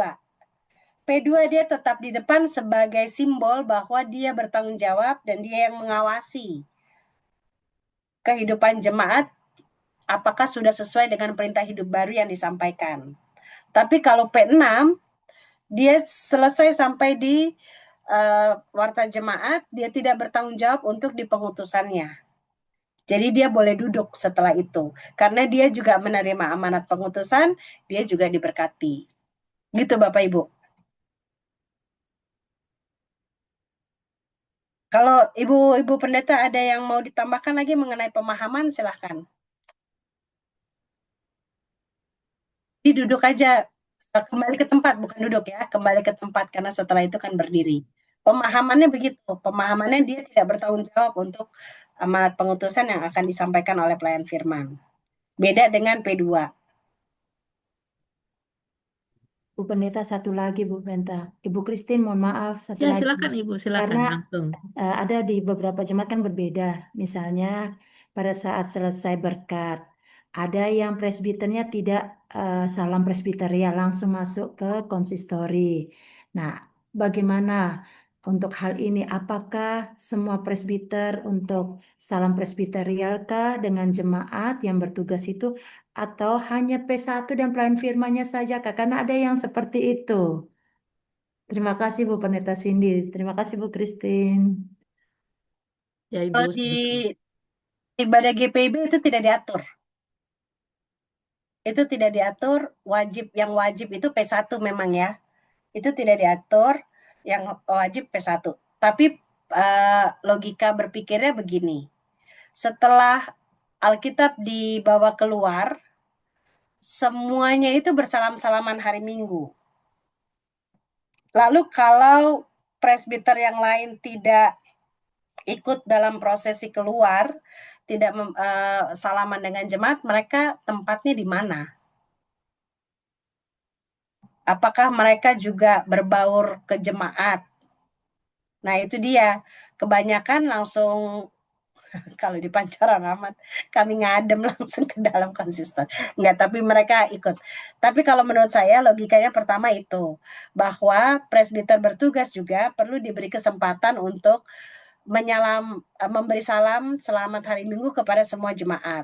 P2 dia tetap di depan sebagai simbol bahwa dia bertanggung jawab dan dia yang mengawasi kehidupan jemaat apakah sudah sesuai dengan perintah hidup baru yang disampaikan. Tapi kalau P6 dia selesai sampai di warta jemaat, dia tidak bertanggung jawab untuk di pengutusannya. Jadi dia boleh duduk setelah itu. Karena dia juga menerima amanat pengutusan, dia juga diberkati. Gitu Bapak Ibu. Kalau Ibu Pendeta ada yang mau ditambahkan lagi mengenai pemahaman, silahkan. Duduk aja, kembali ke tempat, bukan duduk ya, kembali ke tempat, karena setelah itu kan berdiri. Pemahamannya begitu, pemahamannya dia tidak bertanggung jawab untuk amanat pengutusan yang akan disampaikan oleh pelayan firman. Beda dengan P2. Bu Pendeta satu lagi Bu Pendeta. Ibu Christine mohon maaf satu Ya, lagi. silakan Ibu, silakan Karena langsung. ada di beberapa jemaat kan berbeda. Misalnya pada saat selesai berkat, ada yang presbiternya tidak salam presbiteria langsung masuk ke konsistori. Nah, bagaimana untuk hal ini? Apakah semua presbiter untuk salam presbiterialkah dengan jemaat yang bertugas itu, atau hanya P1 dan pelayan firman-Nya saja, Kak? Karena ada yang seperti itu. Terima kasih Bu Pendeta Cindy. Terima kasih Bu Christine. Ya Ibu, Kalau di sama-sama. ibadah GPIB itu tidak diatur. Itu tidak diatur, yang wajib itu P1 memang ya. Itu tidak diatur, yang wajib P1. Tapi logika berpikirnya begini. Setelah Alkitab dibawa keluar, semuanya itu bersalam-salaman hari Minggu. Lalu kalau presbiter yang lain tidak ikut dalam prosesi keluar, tidak salaman dengan jemaat, mereka tempatnya di mana? Apakah mereka juga berbaur ke jemaat? Nah, itu dia. Kebanyakan langsung kalau di Pancoran amat kami ngadem langsung ke dalam konsisten. Enggak, tapi mereka ikut. Tapi kalau menurut saya logikanya pertama itu, bahwa presbiter bertugas juga perlu diberi kesempatan untuk memberi salam selamat hari Minggu kepada semua jemaat.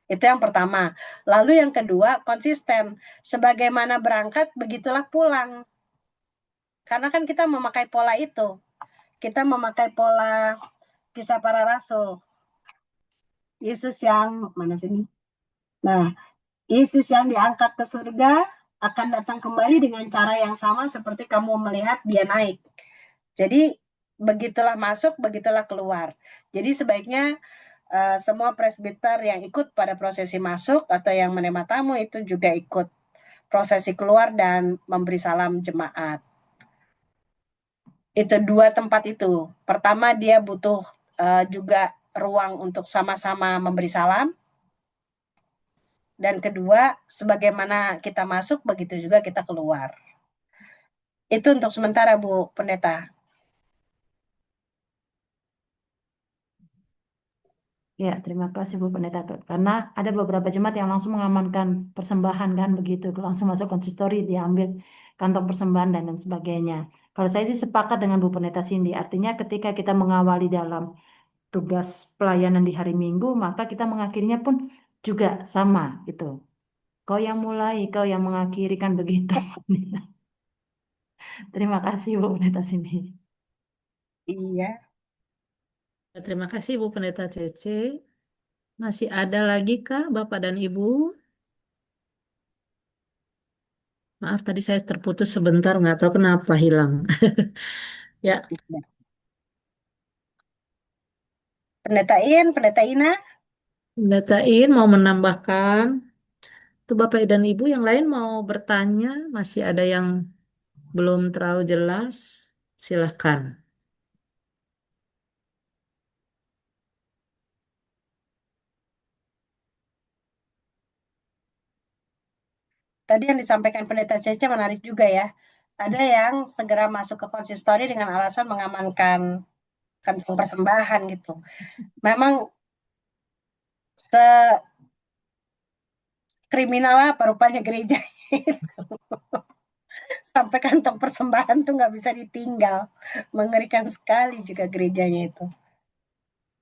Itu yang pertama. Lalu yang kedua, konsisten. Sebagaimana berangkat, begitulah pulang. Karena kan kita memakai pola itu. Kita memakai pola Kisah Para Rasul. Yesus yang mana sini? Nah, Yesus yang diangkat ke surga akan datang kembali dengan cara yang sama seperti kamu melihat dia naik. Jadi begitulah masuk, begitulah keluar. Jadi sebaiknya semua presbiter yang ikut pada prosesi masuk atau yang menerima tamu itu juga ikut prosesi keluar dan memberi salam jemaat. Itu dua tempat itu. Pertama dia butuh juga ruang untuk sama-sama memberi salam. Dan kedua, sebagaimana kita masuk, begitu juga kita keluar. Itu untuk sementara, Bu Pendeta. Ya, terima kasih Bu Pendeta. Karena ada beberapa jemaat yang langsung mengamankan persembahan kan begitu, langsung masuk konsistori, diambil kantong persembahan dan lain sebagainya. Kalau saya sih sepakat dengan Bu Pendeta Cindy, artinya ketika kita mengawali dalam tugas pelayanan di hari Minggu, maka kita mengakhirinya pun juga sama gitu. Kau yang mulai, kau yang mengakhiri kan begitu. Terima kasih Bu Pendeta Cindy. Iya. Terima kasih Bu Pendeta Cece. Masih ada lagi kah Bapak dan Ibu? Maaf tadi saya terputus sebentar, nggak tahu kenapa hilang. Ya, Pendeta Ina, Pendatain mau menambahkan. Tuh Bapak dan Ibu yang lain mau bertanya, masih ada yang belum terlalu jelas? Silahkan. tadi yang disampaikan Pendeta Cece menarik juga ya. Ada yang segera masuk ke konsistori dengan alasan mengamankan kantong persembahan gitu. Memang sekriminal apa rupanya gereja. Sampai kantong persembahan tuh nggak bisa ditinggal. Mengerikan sekali juga gerejanya itu.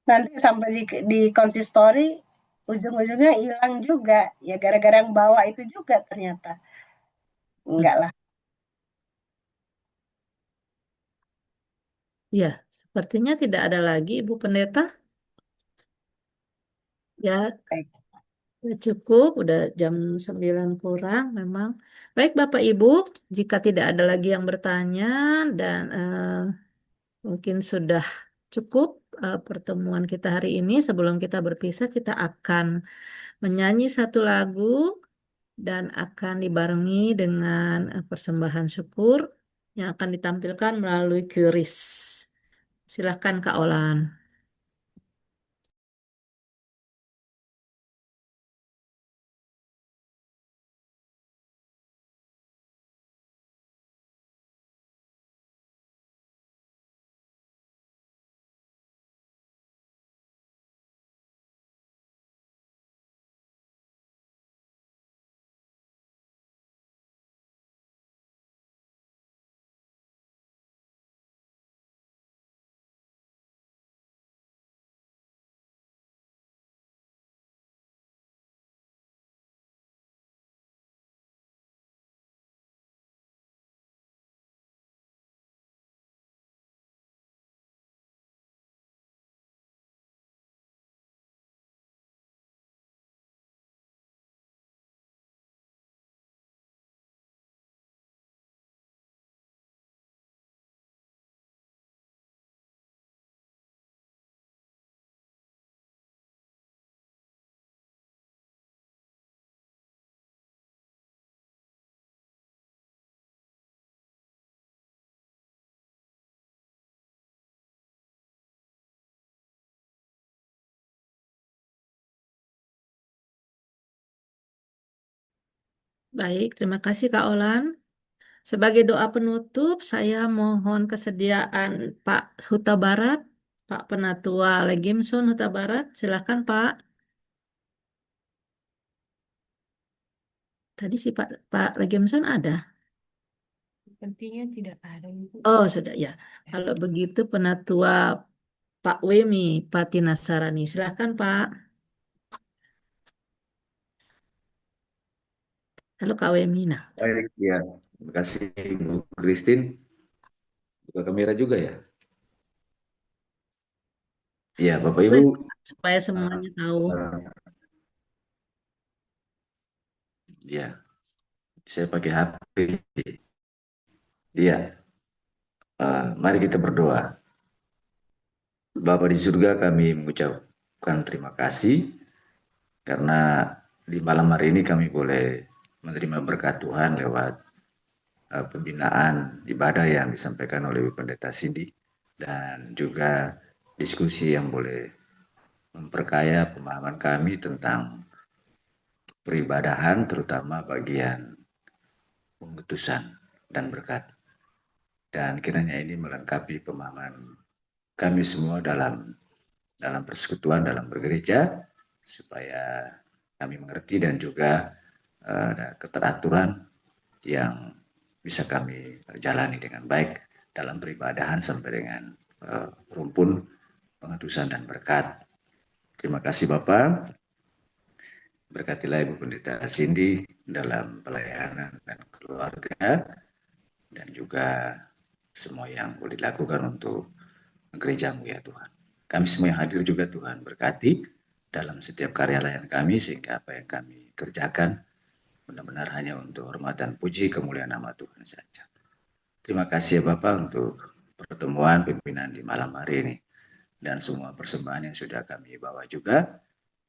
Nanti sampai di konsistori ujung-ujungnya hilang juga ya gara-gara yang bawa itu juga ternyata enggak lah. Ya, sepertinya tidak ada lagi Ibu Pendeta. Ya, Baik. udah cukup, udah jam 9 kurang memang. Baik Bapak Ibu, jika tidak ada lagi yang bertanya dan mungkin sudah cukup pertemuan kita hari ini. Sebelum kita berpisah, kita akan menyanyi satu lagu dan akan dibarengi dengan persembahan syukur yang akan ditampilkan melalui QRIS. Silahkan Kak Olan. Baik, terima kasih Kak Olan. Sebagai doa penutup, saya mohon kesediaan Pak Huta Barat, Pak Penatua Legimson Huta Barat. Silakan Pak. Tadi si Pak Legimson ada. Sepertinya tidak ada, Ibu. Oh, sudah ya. Kalau begitu Penatua Pak Wemi Patinasarani. Silakan Pak. Halo Kak Wemi. Nah, Baik, ya. Terima kasih Bu Christine. Buka kamera juga ya? Iya, Bapak Ibu. supaya semuanya tahu. Ya, saya pakai HP. Iya, mari kita berdoa. Bapa di surga, kami mengucapkan terima kasih karena di malam hari ini kami boleh menerima berkat Tuhan lewat pembinaan ibadah yang disampaikan oleh Pendeta Cindy dan juga diskusi yang boleh memperkaya pemahaman kami tentang peribadahan, terutama bagian pengutusan dan berkat. Dan kiranya ini melengkapi pemahaman kami semua dalam persekutuan, dalam bergereja, supaya kami mengerti dan juga ada keteraturan yang bisa kami jalani dengan baik dalam peribadahan sampai dengan rumpun pengutusan dan berkat. Terima kasih Bapak. Berkatilah Ibu Pendeta Cindy dalam pelayanan dan keluarga dan juga semua yang boleh dilakukan untuk gerejamu ya Tuhan. Kami semua yang hadir juga Tuhan berkati dalam setiap karya layan kami sehingga apa yang kami kerjakan benar-benar hanya untuk hormat dan puji kemuliaan nama Tuhan saja. Terima kasih ya Bapak untuk pertemuan pimpinan di malam hari ini dan semua persembahan yang sudah kami bawa juga.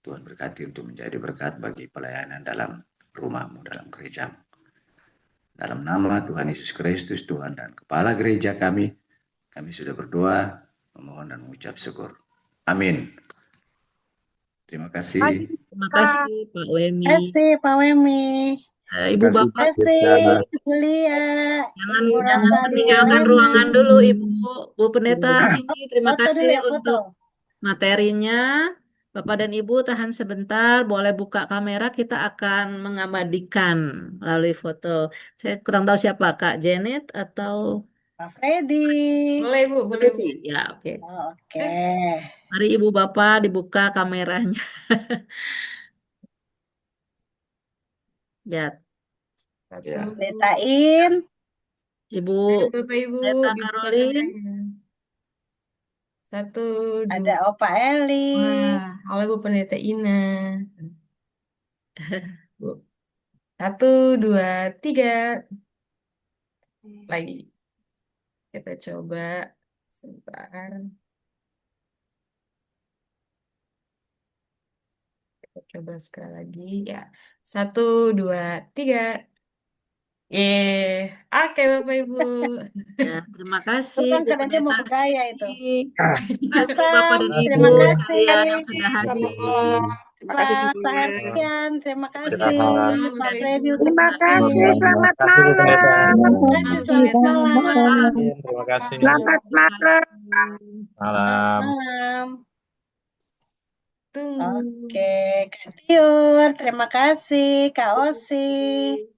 Tuhan berkati untuk menjadi berkat bagi pelayanan dalam rumahmu, dalam gerejamu. Dalam nama Tuhan Yesus Kristus, Tuhan dan Kepala Gereja kami sudah berdoa, memohon dan mengucap syukur. Amin. Terima kasih. Terima kasih Pak Wemi. Terima kasih Pak Wemi. Ibu Terima Bapak, kasih. Ibu Lia, jangan Ibu meninggalkan Rosali, ruangan dulu Ibu. Bu Pendeta sini, terima foto dulu kasih ya, foto. untuk materinya. Bapak dan Ibu tahan sebentar, boleh buka kamera, kita akan mengabadikan melalui foto. Saya kurang tahu siapa, Kak Janet atau Pak Freddy. Boleh, Bu, boleh, Bu. Desi? Ya, oke. Oke. Mari Ibu Bapak dibuka kameranya. Ya, Ya. Betain. Ibu Ayo, Bapak Ibu, Pendeta dibuka Karolin. kameranya. 1, 2. Ada Opa Eli. Wah, halo Bu Pendeta Ina. Bu. 1, 2, 3. Lagi. Kita coba sebentar. Kita coba sekali lagi. Ya. 1, 2, 3. Oke Bapak Ibu. Ya, terima kasih Bukan Bu karena dia mau Pendeta bergaya itu. Sindi. Terima kasih Bapak dan Ibu Terima kasih. sekalian yang sudah hadir. Terima kasih Pak semuanya. Saharian, terima kasih. Istirahat. Pak Freddy, Terima kasih, selamat Terima kasih Bu Pendeta. malam. terima kasih. Selamat malam. Terima kasih. Selamat malam. Malam. Malam. Tunggu. Oke, Kak Tiur, terima kasih. Kak Osi.